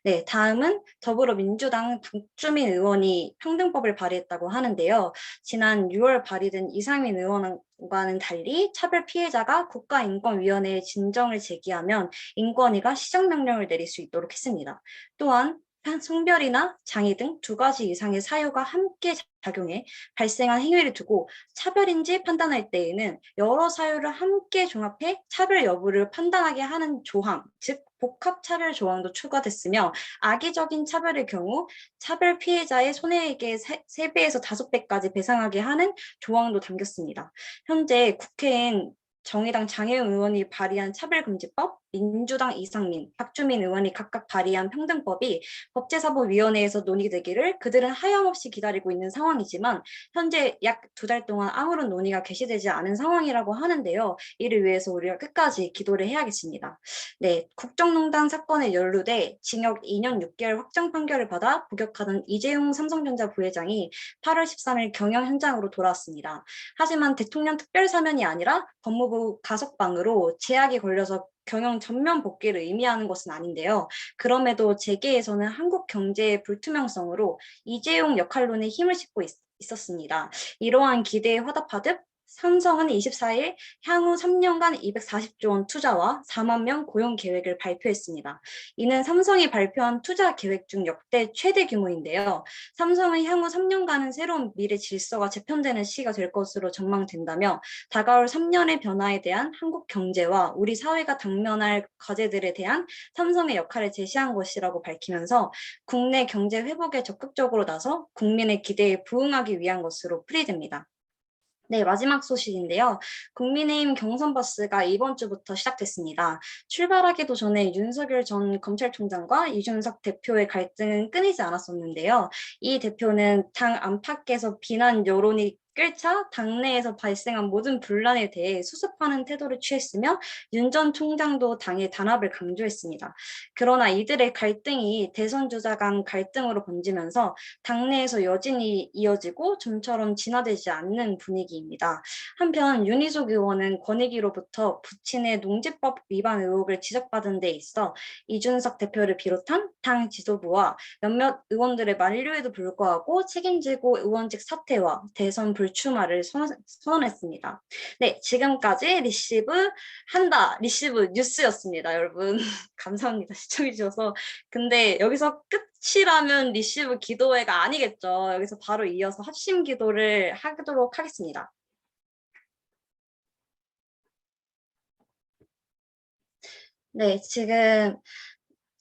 네, 다음은 더불어민주당 박주민 의원이 평등법을 발의했다고 하는데요. 지난 6월 발의된 이상민 의원과는 달리 차별 피해자가 국가인권위원회에 진정을 제기하면 인권위가 시정명령을 내릴 수 있도록 했습니다. 또한 성별이나 장애 등 2가지 이상의 사유가 함께 작용해 발생한 행위를 두고 차별인지 판단할 때에는 여러 사유를 함께 종합해 차별 여부를 판단하게 하는 조항, 즉 복합차별 조항도 추가됐으며 악의적인 차별의 경우 차별 피해자의 손해액의 3배에서 5배까지 배상하게 하는 조항도 담겼습니다. 현재 국회엔 정의당 장혜영 의원이 발의한 차별금지법, 민주당 이상민, 박주민 의원이 각각 발의한 평등법이 법제사법위원회에서 논의되기를 그들은 하염없이 기다리고 있는 상황이지만 현재 약 2달 동안 아무런 논의가 개시되지 않은 상황이라고 하는데요. 이를 위해서 우리가 끝까지 기도를 해야겠습니다. 네, 국정농단 사건에 연루돼 징역 2년 6개월 확정 판결을 받아 복역하던 이재용 삼성전자 부회장이 8월 13일 경영 현장으로 돌아왔습니다. 하지만 대통령 특별사면이 아니라 법무부 가석방으로 제약이 걸려서 경영 전면 복귀를 의미하는 것은 아닌데요. 그럼에도 재계에서는 한국 경제의 불투명성으로 이재용 역할론에 힘을 싣고 있었습니다. 이러한 기대에 화답하듯 삼성은 24일 향후 3년간 240조 원 투자와 4만 명 고용 계획을 발표했습니다. 이는 삼성이 발표한 투자 계획 중 역대 최대 규모인데요. 삼성은 향후 3년간은 새로운 미래 질서가 재편되는 시기가 될 것으로 전망된다며 다가올 3년의 변화에 대한 한국 경제와 우리 사회가 당면할 과제들에 대한 삼성의 역할을 제시한 것이라고 밝히면서 국내 경제 회복에 적극적으로 나서 국민의 기대에 부응하기 위한 것으로 풀이됩니다. 네, 마지막 소식인데요. 국민의힘 경선버스가 이번 주부터 시작됐습니다. 출발하기도 전에 윤석열 전 검찰총장과 이준석 대표의 갈등은 끊이지 않았었는데요. 이 대표는 당 안팎에서 비난 여론이 끓자 당내에서 발생한 모든 분란에 대해 수습하는 태도를 취했으며 윤 전 총장도 당의 단합을 강조했습니다. 그러나 이들의 갈등이 대선 주자 간 갈등으로 번지면서 당내에서 여진이 이어지고 좀처럼 진화되지 않는 분위기입니다. 한편 윤희숙 의원은 권익위로부터 부친의 농지법 위반 의혹을 지적받은 데 있어 이준석 대표를 비롯한 당 지도부와 몇몇 의원들의 만류에도 불구하고 책임지고 의원직 사퇴와 대선 불 불출마를 선언했습니다. 네, 지금까지 리시브 뉴스였습니다, 여러분. 감사합니다, 시청해주셔서. 근데 여기서 끝이라면 리시브 기도회가 아니겠죠. 여기서 바로 이어서 합심 기도를 하도록 하겠습니다. 네, 지금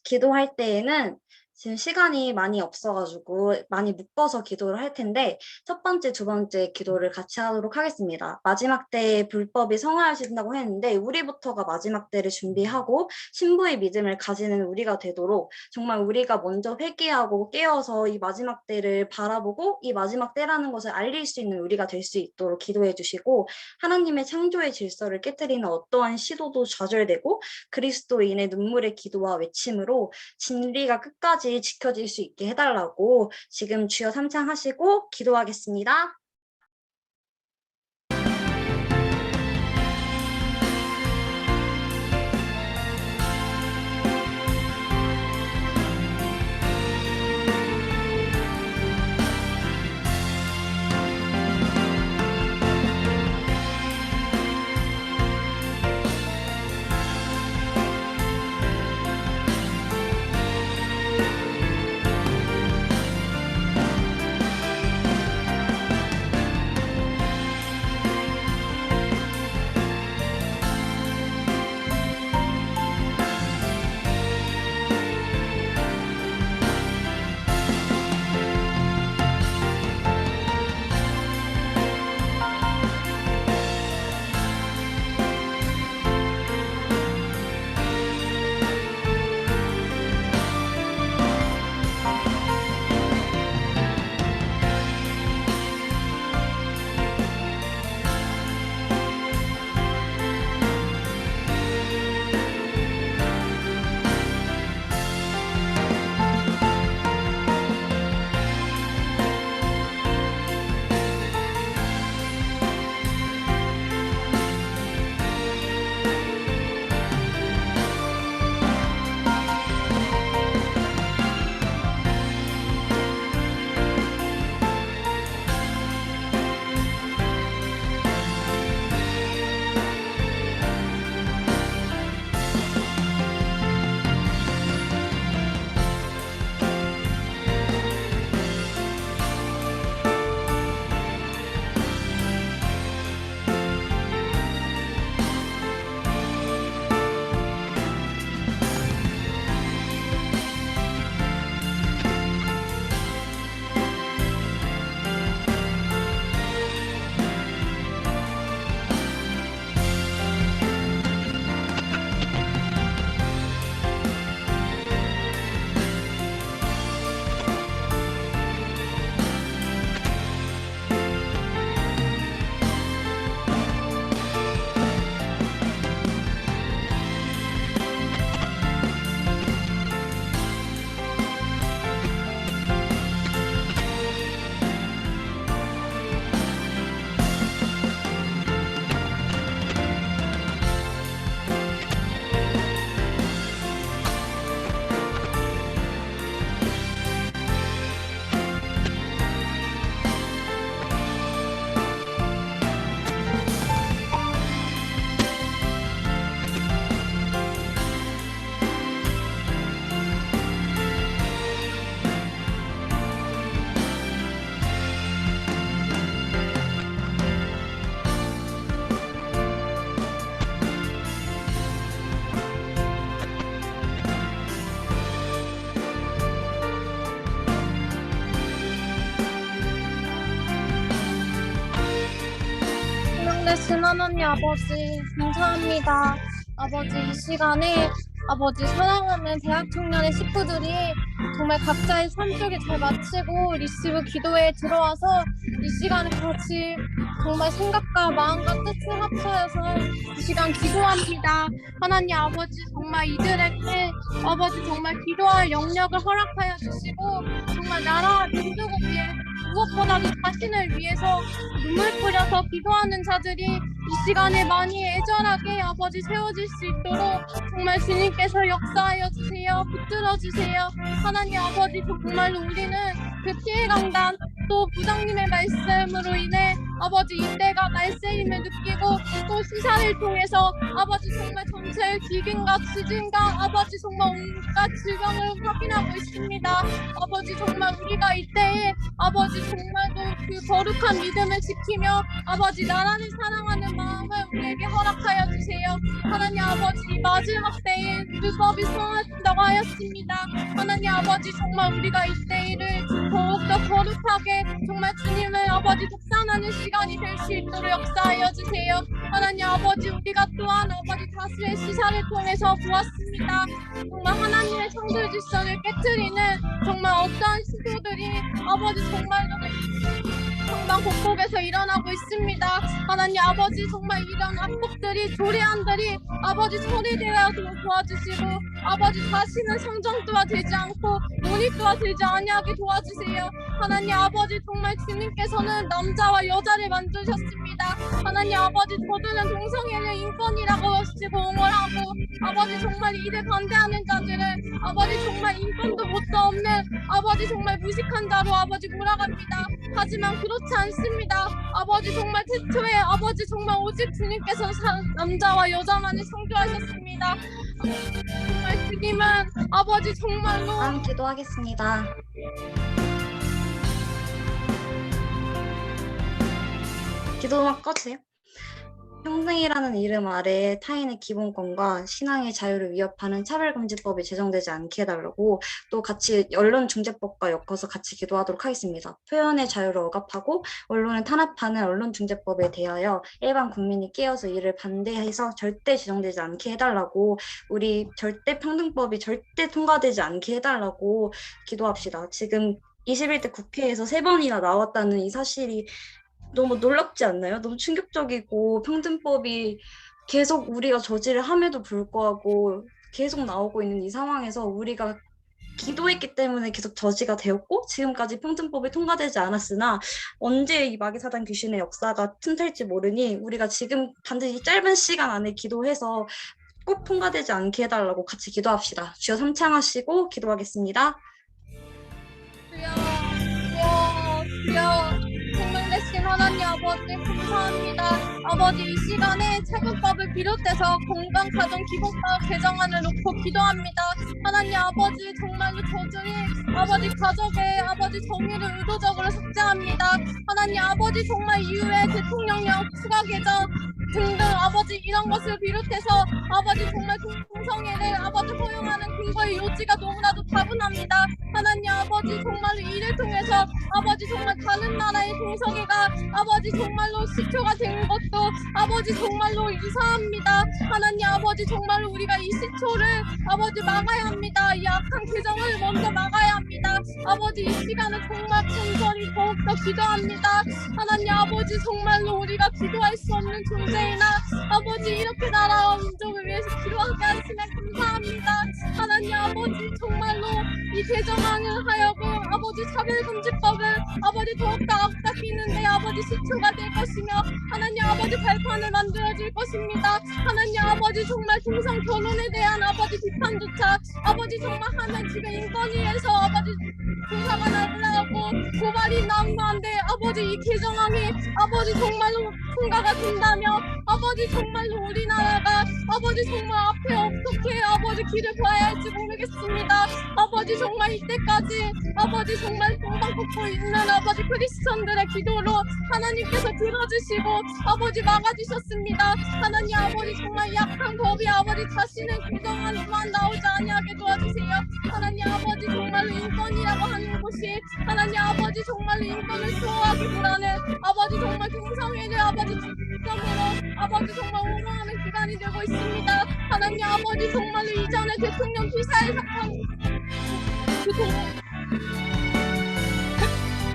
기도할 때에는 지금 시간이 많이 없어가지고 많이 묶어서 기도를 할 텐데 첫 번째, 두 번째 기도를 같이 하도록 하겠습니다. 마지막 때에 불법이 성화하신다고 했는데 우리부터가 마지막 때를 준비하고 신부의 믿음을 가지는 우리가 되도록 정말 우리가 먼저 회개하고 깨어서 이 마지막 때를 바라보고 이 마지막 때라는 것을 알릴 수 있는 우리가 될 수 있도록 기도해 주시고 하나님의 창조의 질서를 깨뜨리는 어떠한 시도도 좌절되고 그리스도인의 눈물의 기도와 외침으로 진리가 끝까지 지켜질 수 있게 해달라고 지금 주여 삼창하시고 기도하겠습니다. 신하나님 아버지 감사합니다. 아버지 이 시간에 아버지 사랑하는 대학 청년의 식구들이 정말 각자의 삶 속에 잘 마치고 리시브 기도회에 들어와서 이 시간에 같이 정말 생각과 마음과 뜻을 합쳐서 이 시간 기도합니다. 하나님 아버지 정말 이들에게 아버지 정말 기도할 영역을 허락하여 주시고 정말 나라와 민족을 위해 무엇보다도 자신을 위해서 눈물 뿌려서 기도하는 자들이 이 시간에 많이 애절하게 아버지 세워질 수 있도록 정말 주님께서 역사하여 주세요. 붙들어 주세요. 하나님 아버지 정말로 우리는 그 피해 강단 또 부장님의 말씀으로 인해 아버지 이때가 날새임을 느끼고 또 시사를 통해서 아버지 정말 전체의 기근과 지진과 아버지 정말 온갖 질병을 확인하고 있습니다. 아버지 정말 우리가 이때에 아버지 정말로 그 거룩한 믿음을 지키며 아버지 나라를 사랑하는 마음을 우리에게 허락하여 주세요. 하나님 아버지 이 마지막 때에 율법이 성하신다고 하였습니다. 하나님 아버지 정말 우리가 이때를 더욱더 거룩하게 정말 주님을 아버지 독산하는 시간이 될 수 있도록 역사하여 주세요. 하나님 아버지 우리가 또한 아버지 다수의 시사를 통해서 보았습니다. 정말 하나님의 창조 질서를 깨트리는 정말 어떠한 시도들이 아버지 정말로 정말 곳곳에서 일어나고 있습니다. 하나님 아버지 정말 이런 악법들이 조례안들이 아버지 처리되어 도와주시고 아버지 다시는 성정도가 되지 않고 논의도가 되지 아니하게 도와주세요. 하나님 아버지 정말 주님께서는 남자와 여자를 만드셨습니다. 하나님 아버지 저들은 동성애를 인권이라고 하시고 옹호하고 아버지 정말 이를 반대하는 자들은 아버지 정말 인권도 못도 없는 아버지 정말 무식한 자로 아버지 몰아갑니다. 하지만 그렇지 않습니다. 아버지 정말 태초에 아버지 정말 오직 주님께서 남자와 여자만을 창조하셨습니다. 정말 주님은 아버지 정말로 다음 기도하겠습니다. 기도 음악 꺼주세요. 평등이라는 이름 아래 타인의 기본권과 신앙의 자유를 위협하는 차별금지법이 제정되지 않게 해달라고 또 같이 언론중재법과 엮어서 같이 기도하도록 하겠습니다. 표현의 자유를 억압하고 언론을 탄압하는 언론중재법에 대하여 일반 국민이 깨어서 이를 반대해서 절대 제정되지 않게 해달라고 우리 절대 평등법이 절대 통과되지 않게 해달라고 기도합시다. 지금 21대 국회에서 3번이나 나왔다는 이 사실이 너무 놀랍지 않나요? 너무 충격적이고 평등법이 계속 우리가 저지를 함에도 불구하고 계속 나오고 있는 이 상황에서 우리가 기도했기 때문에 계속 저지가 되었고 지금까지 평등법이 통과되지 않았으나 언제 이 마귀사단 귀신의 역사가 틈탈지 모르니 우리가 지금 반드시 짧은 시간 안에 기도해서 꼭 통과되지 않게 해달라고 같이 기도합시다. 주여 삼창하시고 기도하겠습니다. 주여 생명되신 하나님 아버지 감사합니다. 아버지 이 시간에 채권법을 비롯해서 건강가정기본법 개정안을 놓고 기도합니다. 하나님 아버지 정말로 저주니 아버지 가족의 아버지 정의를 의도적으로 삭제합니다. 하나님 아버지 정말 이후에 대통령령 추가 개정 등등 아버지 이런 것을 비롯해서 아버지 정말 동성애를 아버지 허용하는 근거의 요지가 너무나도 다분합니다. 하나님 아버지 정말로 이를 통해서 아버지 정말 다른 나라의 동성애가 아버지 정말로 시초가 된 것도 아버지 정말로 유사합니다. 하나님 아버지 정말로 우리가 이 시초를 아버지 막아야 합니다. 이 악한 개정을 먼저 막아야 합니다. 아버지 이 시간을 정말 간절히 더욱더 기도합니다. 하나님 아버지 정말로 우리가 기도할 수 없는 존재이나 아버지 이렇게 나라와 민족을 위해서 기도하게 하시면 감사합니다. 하나님 아버지 정말로 이 개정안을 하여금 아버지 차별금지법을 아버지 더욱더 앞당기는데 아버지 시초가 될 것이며 하나님 아버지 발판을 만들어줄 것입니다. 하나님 아버지 정말 동성 결혼에 대한 아버지 비판조차 아버지 정말 하면 지금 인권위에서 아버지 조사가 나오고 고발이 나온 건데 아버지 이 개정안이 아버지 정말로 통과가 된다며 아버지 정말로 우리나라가 아버지 정말 앞에 어떻게 아버지 길을 봐야 할지 모르겠습니다. 아버지 정말 이때까지 아버지 정말 동방 걷고 있는 아버지 크리스천들의 기도로 하나님께서 들어주시고 아버지 막아주셨습니다. 하나님 아버지 정말 약한 법이 아버지 다시는 개정안만 나오지 아니하게 도와주세요. 하나님 아버지 정말로 인권이라고 하는 곳이 하나님 아버지 정말로 인권을 수호하기보다는 아버지 정말 동성애를 아버지 중점으로 아버지 정말 옹호하는 기관이 되고 있습니다. 하나님 아버지 정말로 이전에 대통령 피살 사건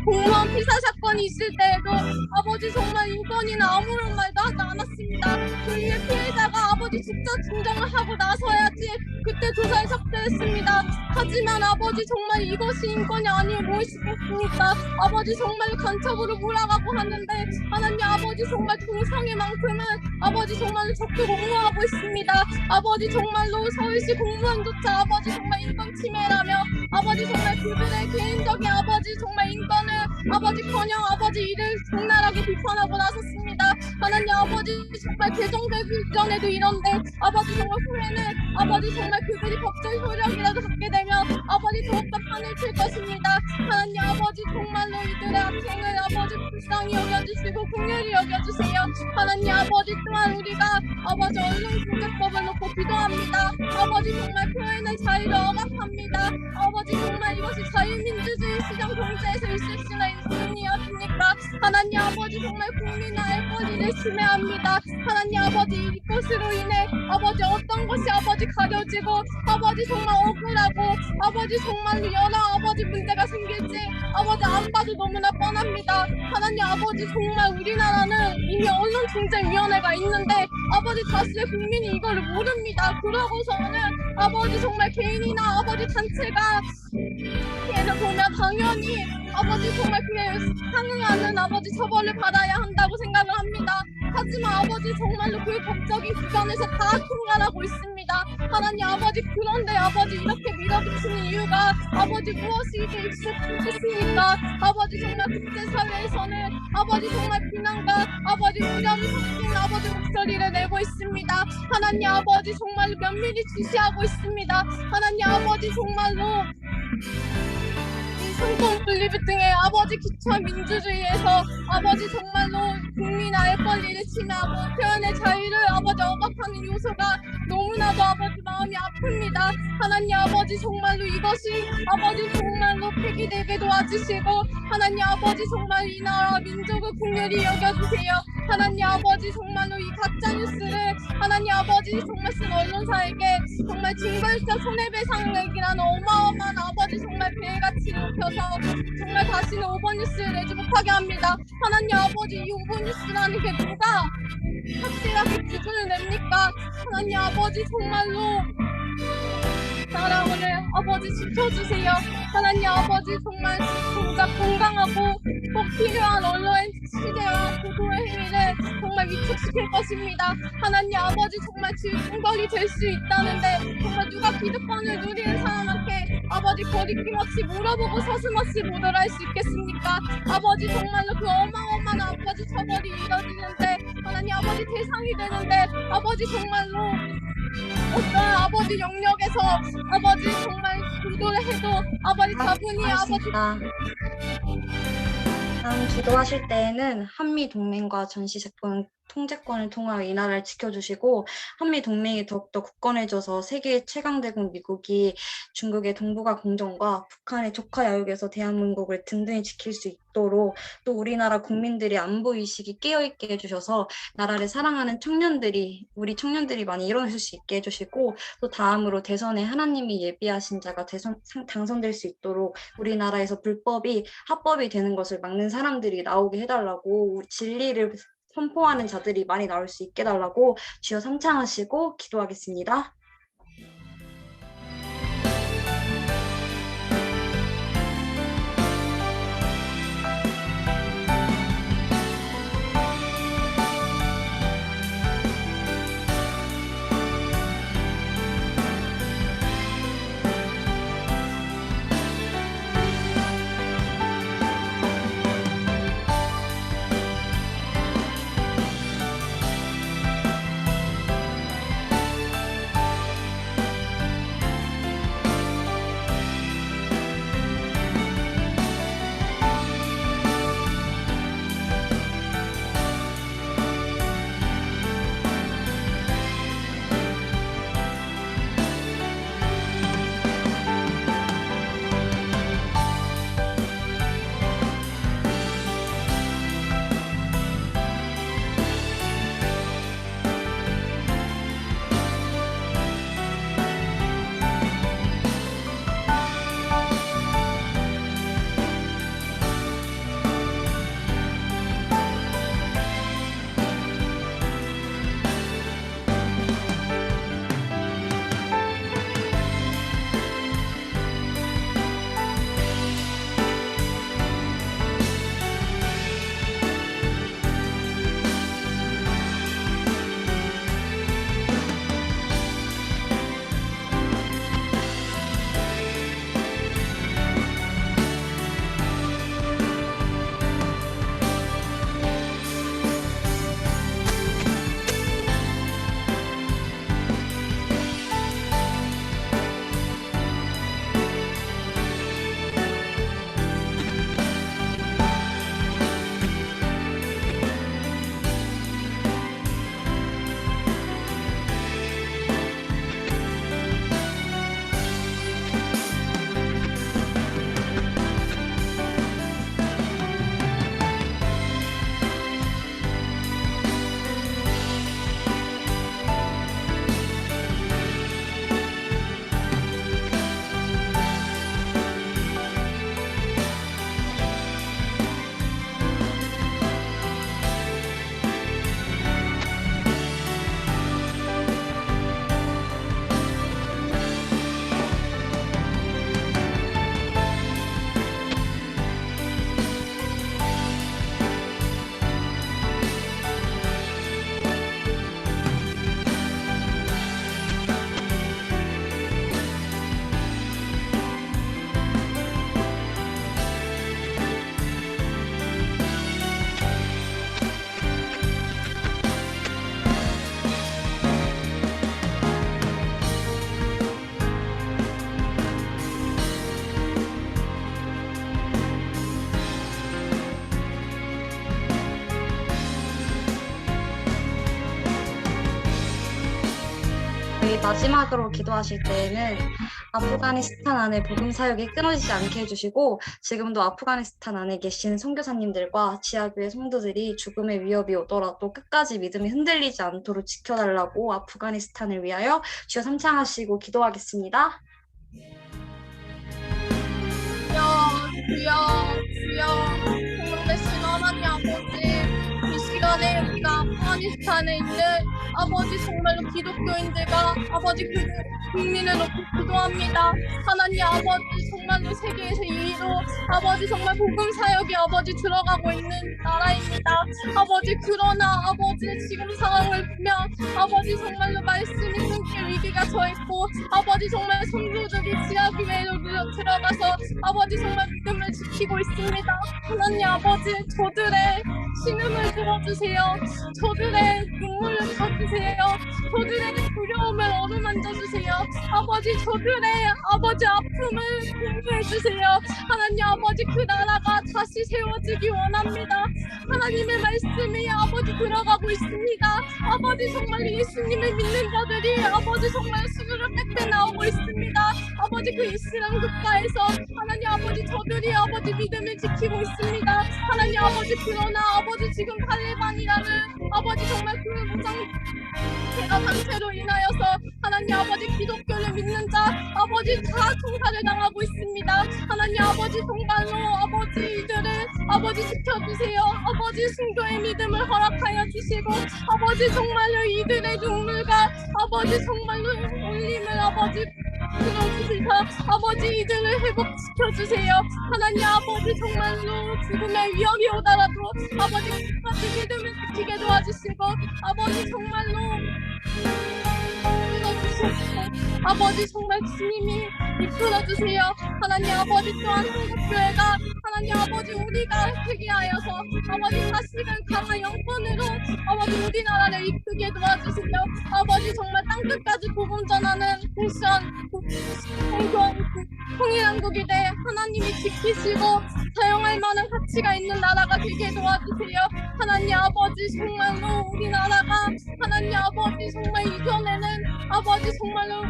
공무원 피살 사건이 있을 때에도 아버지 정말 인권이나 아무런 말도 하지 않았습니다. 그 위에 피해자가 아버지 직접 진정을 하고 나서야지 그때 조사에 삭제했습니다. 하지만 아버지 정말 이것이 인권이 아니면 무엇이겠습니까? 아버지 정말 간첩으로 몰아가고 하는데 하나님 아버지 정말 동성애만큼은 아버지 정말로 적극 옹호하고 있습니다. 아버지 정말로 서울시 공무원조차 아버지 정말 인권 침해라며 아버지 정말 그들의 개인적인 아버지 정말 인권을 아버지커녕 아버지 이를 적나라하게 비판하고 나섰습니다. 하나님 아버지 정말 개정되기 전에도 이런데 아버지 정말 후에는 아버지 정말 그들이 법적 효력이라도 갖게 되면 아버지 더욱더 판을 칠 것입니다. 하나님 아버지 정말로 이들의 악행을 아버지 불쌍히 여겨주시고 긍휼히 여겨주세요. 하나님 아버지 또한 우리가 아버지 언론중재법을 놓고 기도합니다. 아버지 정말 표현의 자유를 억압합니다. 아버지 정말 이것이 자유민주주의 시장 경제에서 있을 수나 있는 일이었습니까? 하나님 아버지 정말 국민의 알 권리를 침해합니다. 하나님 아버지 이것으로 인해 아버지 어떤 것이 아버지 가려지고 아버지 정말 억울하고 아버지 정말로 여러 아버지 문제가 생길지 아버지 안 봐도 너무나 뻔합니다. 하나님 아버지 정말 우리나라는 이미 언론중재위원회가 있는데 아버지 다수의 국민이 이거를 모릅니다. 그러고서는 아버지 정말 개인이나 아버지 단체가 예를 보면 당연히 아버지 정말 그에 상응하는 아버지 처벌을 받아야 한다고 생각을 합니다. 하지만 아버지 정말로 그 법적인 기관에서 다 통과하고 있습니다. 하나님 아버지 그런데 아버지 이렇게 밀어붙이는 이유가 아버지 무엇이 있겠습니까? 아버지 정말 국제사회에서는 아버지 정말 비난과 아버지 우려이 섞인 아버지 목소리를 내고 있습니다. 하나님 아버지 정말로 면밀히 지시하고 있습니다. 하나님 아버지 정말로 성공 분립 등의 아버지 기초 민주주의에서 아버지 정말로 국민 알 권리를 침해하고 표현의 자유를 아버지 억압하는 요소가 너무나도 아버지 마음이 아픕니다. 하나님 아버지 정말로 이것이 아버지 정말로 폐기되게 도와주시고 하나님 아버지 정말 이 나라 민족을 긍휼히 여겨주세요. 하나님 아버지 정말로 이 가짜 뉴스를 하나님 아버지 정말 쓴 언론사에게 정말 징벌적 손해배상액이라는 어마어마한 아버지 정말 배가치를 높여서 정말 다시는 오버뉴스를 내지 못하게 합니다. 하나님 아버지 이 오버뉴스라는 게 누가 확실하게 기준을 냅니까? 하나님 아버지 정말로 나라를 아버지 지켜주세요. 하나님 아버지 정말 진짜 건강하고 꼭 필요한 언론의 시대와 보도의 행위를 정말 위축시킬 것입니다. 하나님 아버지 정말 질풍벌이 될 수 있다는데 정말 누가 기득권을 누리는 사람한테 아버지 거리낌 없이 물어보고 서슴없이 보도를 할 수 있겠습니까? 아버지 정말로 그 어마어마한 아버지 처벌이 이뤄지는데 하나님 아버지 대상이 되는데 아버지 정말로 어떤 아버지 영역에서 아버지 정말 보도를 해도 아버지 다분히 아버지 알겠습니다. 다음 기도하실 때에는 한미 동맹과 전시제권 통제권을 통하여 이 나라를 지켜주시고 한미 동맹이 더욱더 굳건해져서 세계의 최강대국 미국이 중국의 동북아 공정과 북한의 조카 야욕에서 대한민국을 든든히 지킬 수 있도록 또 우리나라 국민들이 안보 의식이 깨어있게 해주셔서 나라를 사랑하는 우리 청년들이 많이 일어날 수 있게 해주시고 또 다음으로 대선에 하나님이 예비하신 자가 당선될 수 있도록 우리나라에서 불법이 합법이 되는 것을 막는 사람들이 나오게 해달라고 진리를 선포하는 자들이 많이 나올 수 있게 해달라고 주여 삼창하시고 기도하겠습니다. 마지막으로 기도하실 때에는 아프가니스탄 안에 복음 사역이 끊어지지 않게 해주시고 지금도 아프가니스탄 안에 계신 선교사님들과 지하교회 성도들이 죽음의 위협이 오더라도 끝까지 믿음이 흔들리지 않도록 지켜달라고 아프가니스탄을 위하여 주여 삼창하시고 기도하겠습니다. 주여, 성령되신 하나님 아버지, 이 시간에 우리가 아프가니스탄에 있는 아버지 정말로 기독교인들과 아버지 그 국민을 놓고 기도합니다. 하나님 아버지 정말로 세계에서 2위로 아버지 정말 복음 사역이 아버지 들어가고 있는 나라입니다. 아버지 그러나 아버지 지금 상황을 보면 아버지 정말로 말씀이 끊길 위기가 서 있고 아버지 정말 성도들이 지하교회로 들어가서 아버지 정말 믿음을 지키고 있습니다. 하나님 아버지 저들의 신음을 들어주세요. 저들의 눈물을 닦으세요. 저들의 두려움을 어루만져 주세요. 아버지 저들의 아버지 아픔을 공유해 주세요. 하나님 아버지 그 나라가 다시 세워지기 원합니다. 하나님의 말씀이 아버지 들어가고 있습니다. 아버지 정말 예수님을 믿는 자들이 아버지 정말 수두룩 빽빽 나오고 있습니다. 아버지 그 이슬람 국가에서 하나님 아버지 저들이 아버지 믿음을 지키고 있습니다. 하나님 아버지 그러나 아버지 지금 탈레반이라는 아버지 정말 그 무장 제가 단체로 인하여서 하나님 아버지 기독교를 믿는 자 아버지 다 총살을 당하고 있습니다. 하나님 아버지 정말로 아버지 이들을 아버지 지켜주세요. 아버지 순교의 믿음을 허락하여 주시고 아버지 정말로 이들의 눈물과 아버지 정말로 울림을 아버지 들어주셔서 아버지 이들을 회복시켜주세요. 하나님 아버지 정말로 죽음의 위험이 오더라도 아버지 끝까지 믿음을 지키게 도와주시고 아버지 정말로 이끌어주시고 아버지 정말 주님이 이끌어주세요. 하나님 아버지 또한 한국교회가 하나님 아버지 우리가 회개하여서 아버지 다시금 강한 영권으로 아버지 우리나라를 이끌게 도와주세요. 아버지 정말 땅끝까지 복음 전하는 패션 통일한국이 돼 하나님이 지키시고 사용할 만한 가치가 있는 나라가 되게 도와주세요. 하나님 아버지 정말로 우리나라가 하나님 아버지 정말 이전에는 아버지 정말로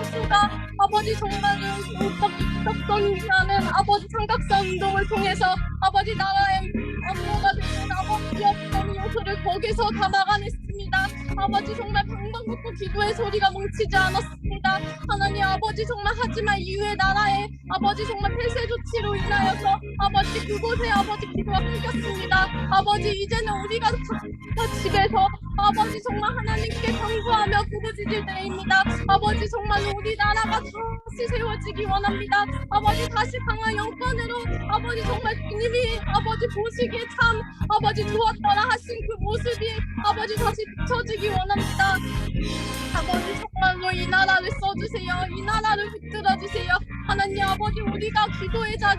수가 아버지 정말로 육덕선이라는 아버지 삼각선 운동을 통해서 아버지 나라의 안보가 되는 아버지 어떤 요소를 거기서 다 막아냈습니다. 아버지 정말 방방곡곡 기도의 소리가 멈추지 않았습니다. 하나님 아버지 정말 하지만 이후에 나라의 아버지 정말 폐쇄 조치로 인하여서 아버지 그곳에 아버지 기도가 끊겼습니다. 아버지 이제는 우리가 각자 집에서 아버지 정말 하나님께 간구하며 부르짖을 때입니다. 아버지 정말 우리나라가 다시 세워지기 원합니다. 아버지 다시 강한 영권으로 아버지 정말 주님이 아버지 보시기에 참 아버지 좋았더라 하신 그 모습이 아버지 다시 비춰지기 원합니다. 아버지 정말로 이 나라를 써주세요. 이 나라를 붙들어주세요. 하나님 아버지 우리가 기도의 자가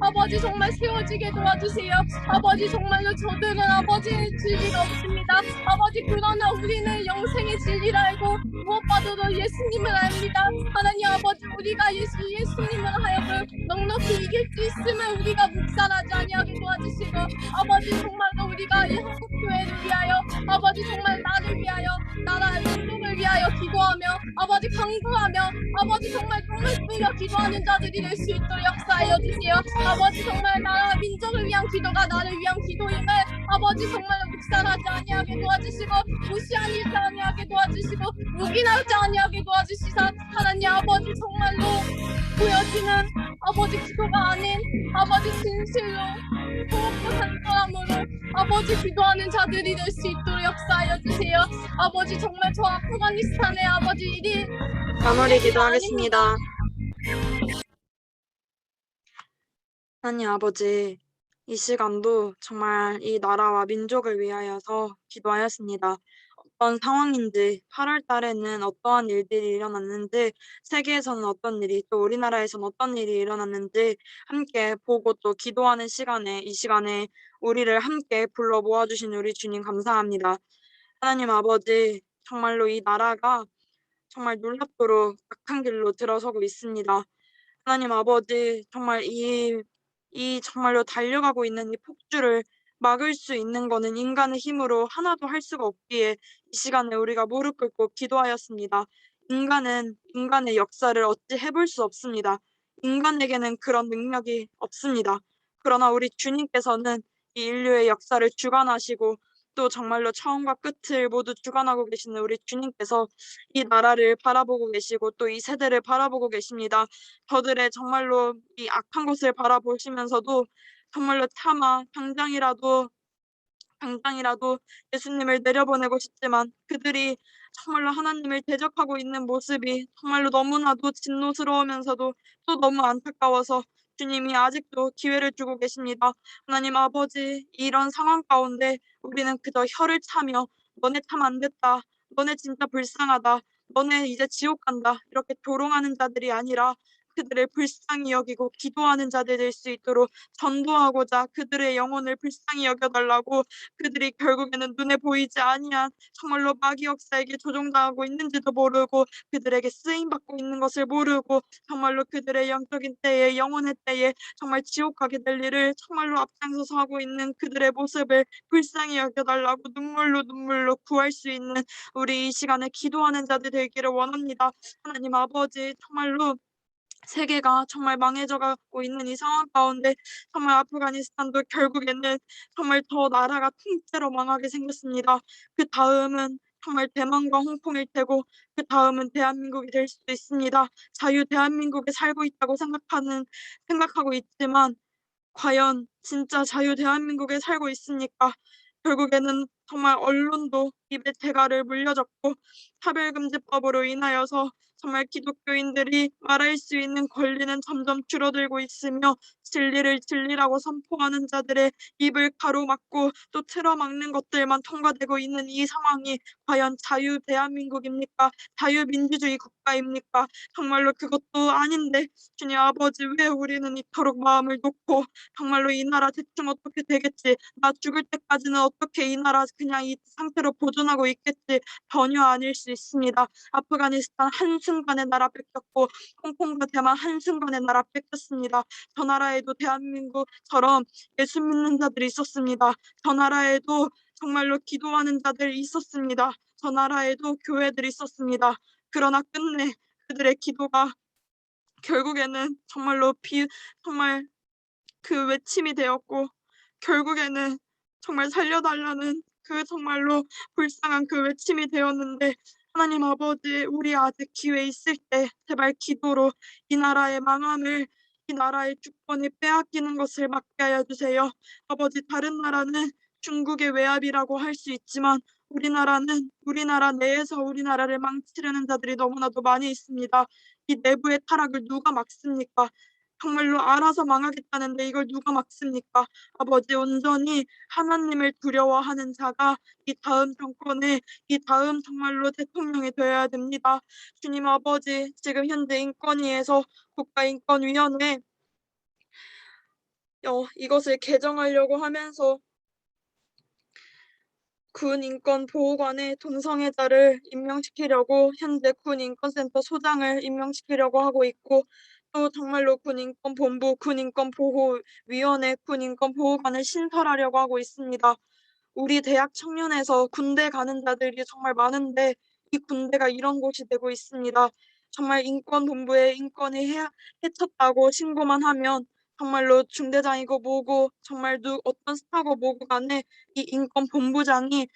아버지 정말 세워지게 도와주세요. 아버지 정말로 저들은 아버지 진리가 없습니다. 아버지 그러나 우리는 영생의 진리를 알고 무엇보다도 예수님을 압니다. 하나님 아버지 우리가 예수님을 하여금 넉넉히 이길 수 있으면 우리가 묵살하지 아니하게 도와주시고 아버지 정말로 우리가 이 한국교회를 위하여 아버지 정말 나를 위하여 나라의 민족을 위하여 기도하며 아버지 강구하며 아버지 정말 꿈을 꾸며 기도하는 자들이 될 수 있도록 역사하여 주세요. 아버지 정말 나라 민족을 위한 기도가 나를 위한 기도임을 아버지 정말로 묵살하지 아니하게 도와주시고 무시하지 아니하게 도와주시고 묵인하지 아니하게 도와주시사 하나님 아버지 정말로 보여지는 아버지 기도가 아닌 아버지 진실로 고맙고 산사람으로 아버지 기도하는 자들이 될 수 있도록 역사하여 주세요. 아버지 정말 저 아프가니스탄의 아버지 일이 마무리 기도하겠습니다. 하나님 아버지, 이 시간도 정말 이 나라와 민족을 위하여서 기도하였습니다. 어떤 상황인지 8월 달에는 어떠한 일들이 일어났는지 세계에서는 어떤 일이 또 우리나라에서는 어떤 일이 일어났는지 함께 보고 또 기도하는 시간에 이 시간에 우리를 함께 불러 모아주신 우리 주님 감사합니다. 하나님 아버지 정말로 이 나라가 정말 놀랍도록 악한 길로 들어서고 있습니다. 하나님 아버지 정말 이 정말로 달려가고 있는 이 폭주를 막을 수 있는 거는 인간의 힘으로 하나도 할 수가 없기에 이 시간에 우리가 무릎 꿇고 기도하였습니다. 인간은 인간의 역사를 어찌 해볼 수 없습니다. 인간에게는 그런 능력이 없습니다. 그러나 우리 주님께서는 이 인류의 역사를 주관하시고 또 정말로 처음과 끝을 모두 주관하고 계시는 우리 주님께서 이 나라를 바라보고 계시고 또 이 세대를 바라보고 계십니다. 저들의 정말로 이 악한 것을 바라보시면서도 정말로 차마 당장이라도 예수님을 내려보내고 싶지만 그들이 정말로 하나님을 대적하고 있는 모습이 정말로 너무나도 진노스러우면서도 또 너무 안타까워서 주님이 아직도 기회를 주고 계십니다. 하나님 아버지, 이런 상황 가운데 우리는 그저 혀를 차며 너네 참 안 됐다, 너네 진짜 불쌍하다, 너네 이제 지옥 간다 이렇게 조롱하는 자들이 아니라 그들을 불쌍히 여기고 기도하는 자들 될 수 있도록 전도하고자 그들의 영혼을 불쌍히 여겨달라고, 그들이 결국에는 눈에 보이지 아니한 정말로 마귀 역사에게 조종당하고 있는지도 모르고 그들에게 쓰임받고 있는 것을 모르고 정말로 그들의 영적인 때에 영혼의 때에 정말 지옥 가게 될 일을 정말로 앞장서서 하고 있는 그들의 모습을 불쌍히 여겨달라고 눈물로 구할 수 있는 우리 이 시간에 기도하는 자들 되기를 원합니다. 하나님 아버지, 정말로 세계가 정말 망해져 가고 있는 이 상황 가운데 정말 아프가니스탄도 결국에는 정말 더 나라가 통째로 망하게 생겼습니다. 그 다음은 정말 대만과 홍콩일 테고 그 다음은 대한민국이 될 수도 있습니다. 자유 대한민국에 살고 있다고 생각하고 있지만 과연 진짜 자유 대한민국에 살고 있습니까? 결국에는 정말 언론도 입에 대가를 물려줬고 차별금지법으로 인하여서 정말 기독교인들이 말할 수 있는 권리는 점점 줄어들고 있으며 진리를 진리라고 선포하는 자들의 입을 가로막고 또 틀어막는 것들만 통과되고 있는 이 상황이 과연 자유 대한민국입니까? 자유민주주의 국가입니까? 정말로 그것도 아닌데 주님 아버지, 왜 우리는 이토록 마음을 놓고 정말로 이 나라 대충 어떻게 되겠지, 나 죽을 때까지는 어떻게 이 나라 그냥 이 상태로 보존하고 있겠지, 전혀 아닐 수 있습니다. 아프가니스탄 한순간에 나라 뺏겼고 홍콩과 대만 한순간에 나라 뺏겼습니다. 저 나라에도 대한민국처럼 예수 믿는 자들이 있었습니다. 저 나라에도 정말로 기도하는 자들이 있었습니다. 저 나라에도 교회들이 있었습니다. 그러나 끝내 그들의 기도가 결국에는 정말 그 외침이 되었고 결국에는 정말 살려달라는 그 정말로 불쌍한 그 외침이 되었는데, 하나님 아버지, 우리 아직 기회 있을 때 제발 기도로 이 나라의 망함을, 이 나라의 주권이 빼앗기는 것을 막게 하여 주세요. 아버지, 다른 나라는 중국의 외압이라고 할 수 있지만 우리나라는 우리나라 내에서 우리나라를 망치려는 자들이 너무나도 많이 있습니다. 이 내부의 타락을 누가 막습니까? 정말로 알아서 망하겠다는데 이걸 누가 막습니까? 아버지, 온전히 하나님을 두려워하는 자가 이 다음 정권에, 이 다음 정말로 대통령이 되어야 됩니다. 주님 아버지, 지금 현재 인권위에서 국가인권위원회 이것을 개정하려고 하면서 군 인권보호관의 동성애자를 임명시키려고 현재 군 인권센터 소장을 임명시키려고 하고 있고, 또 정말로 군 인권본부, 군 인권보호위원회, 군 인권보호관을 신설하려고 하고 있습니다. 우리 대학 청년에서 군대 가는 자들이 정말 많은데 이 군대가 이런 곳이 되고 있습니다. 정말 인권본부에 인권이 해쳤다고 신고만 하면 정말로 중대장이고 뭐고 정말 어떤 스타고 뭐고 간에 이 인권본부장이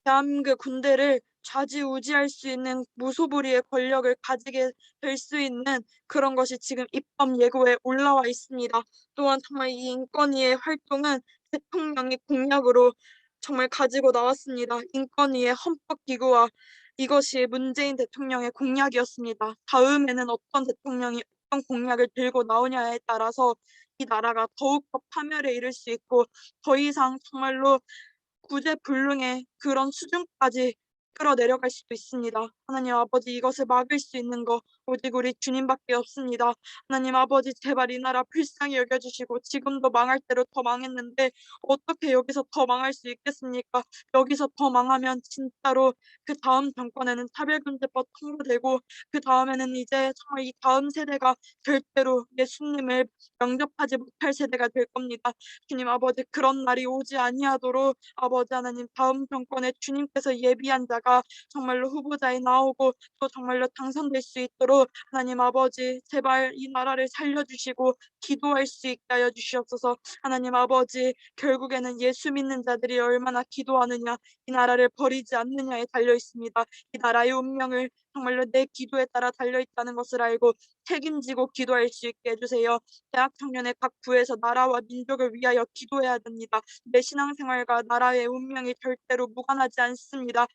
대한민국 군대를 좌지우지할 수 있는 무소불위의 권력을 가지게 될 수 있는 그런 것이 지금 입법 예고에 올라와 있습니다. 또한 정말 이 인권위의 활동은 대통령이 공약으로 정말 가지고 나왔습니다. 인권위의 헌법기구화, 이것이 문재인 대통령의 공약이었습니다. 다음에는 어떤 대통령이 어떤 공약을 들고 나오냐에 따라서 이 나라가 더욱더 파멸에 이를 수 있고 더 이상 정말로 구제불능의 그런 수준까지 끌어내려갈 수도 있습니다. 하나님 아버지, 이것을 막을 수 있는 거 오직 우리 주님밖에 없습니다. 하나님 아버지, 제발 이 나라 불쌍히 여겨주시고, 지금도 망할 대로 더 망했는데 어떻게 여기서 더 망할 수 있겠습니까? 여기서 더 망하면 진짜로 그 다음 정권에는 차별금지법 통과되고, 그 다음에는 이제 정말 이 다음 세대가 절대로 예수님을 영접하지 못할 세대가 될 겁니다. 주님 아버지, 그런 날이 오지 아니하도록 아버지 하나님, 다음 정권에 주님께서 예비한 자가 정말로 후보자에 나오고 또 정말로 당선될 수 있도록 하나님 아버지, 제발 이 나라를 살려주시고 기도할 수 있게 하여 주시옵소서. 하나님 아버지, 결국에는 예수 믿는 자들이 얼마나 기도하느냐, 이 나라를 버리지 않느냐에 달려 있습니다. 이 나라의 운명을 정말로 내 기도에 따라 달려 있다는 것을 알고 책임지고 기도할 수 있게 해주세요. 대학 청년의 각 부에서 나라와 민족을 위하여 기도해야 됩니다. 내 신앙생활과 나라의 운명이 절대로 무관하지 않습니다.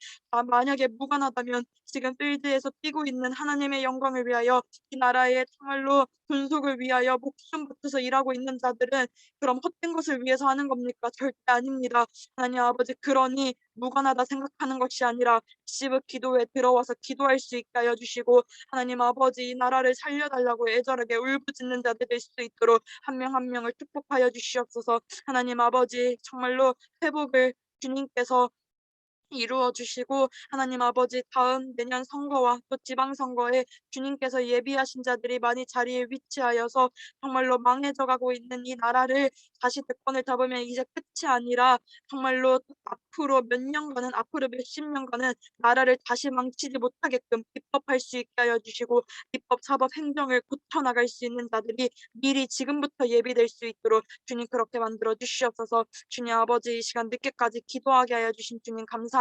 만약에 무관하다면 지금 필드에서 뛰고 있는 하나님의 영광을 위하여, 이 나라의 정말로 존속을 위하여 목숨 바쳐서 일하고 있는 자들은 그럼 헛된 것을 위해서 하는 겁니까? 절대 아닙니다. 하나님 아버지, 그러니 무관하다 생각하는 것이 아니라 시브 기도에 들어와서 기도할 수 있게 하여 주시고, 하나님 아버지, 이 나라를 살려달라고 애절하게 울부짖는 자들 될 수 있도록 한 명 한 명을 축복하여 주시옵소서. 하나님 아버지, 정말로 회복을 주님께서 이루어 주시고, 하나님 아버지, 다음 내년 선거와 또 지방선거에 주님께서 예비하신 자들이 많이 자리에 위치하여서 정말로 망해져 가고 있는 이 나라를 다시 대권을 잡으면 이제 끝이 아니라 정말로 앞으로 몇 년간은, 앞으로 몇십 년간은 나라를 다시 망치지 못하게끔 입법할 수 있게 하여 주시고, 입법, 사법, 행정을 고쳐나갈 수 있는 자들이 미리 지금부터 예비될 수 있도록 주님 그렇게 만들어 주시옵소서. 주님 아버지, 이 시간 늦게까지 기도하게 하여 주신 주님 감사합니다.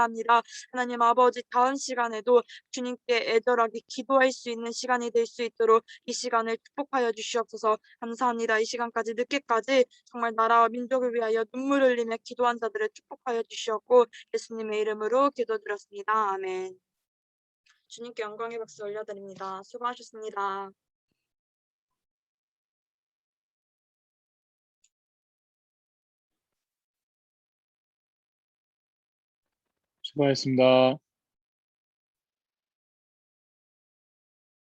하나님 아버지, 다음 시간에도 주님께 애절하게 기도할 수 있는 시간이 될 수 있도록 이 시간을 축복하여 주시옵소서. 감사합니다. 이 시간까지 늦게까지 정말 나라와 민족을 위하여 눈물 흘리며 기도한 자들을 축복하여 주시옵고, 예수님의 이름으로 기도드렸습니다. 아멘. 주님께 영광의 박수 올려드립니다. 수고하셨습니다. 수고하셨습니다.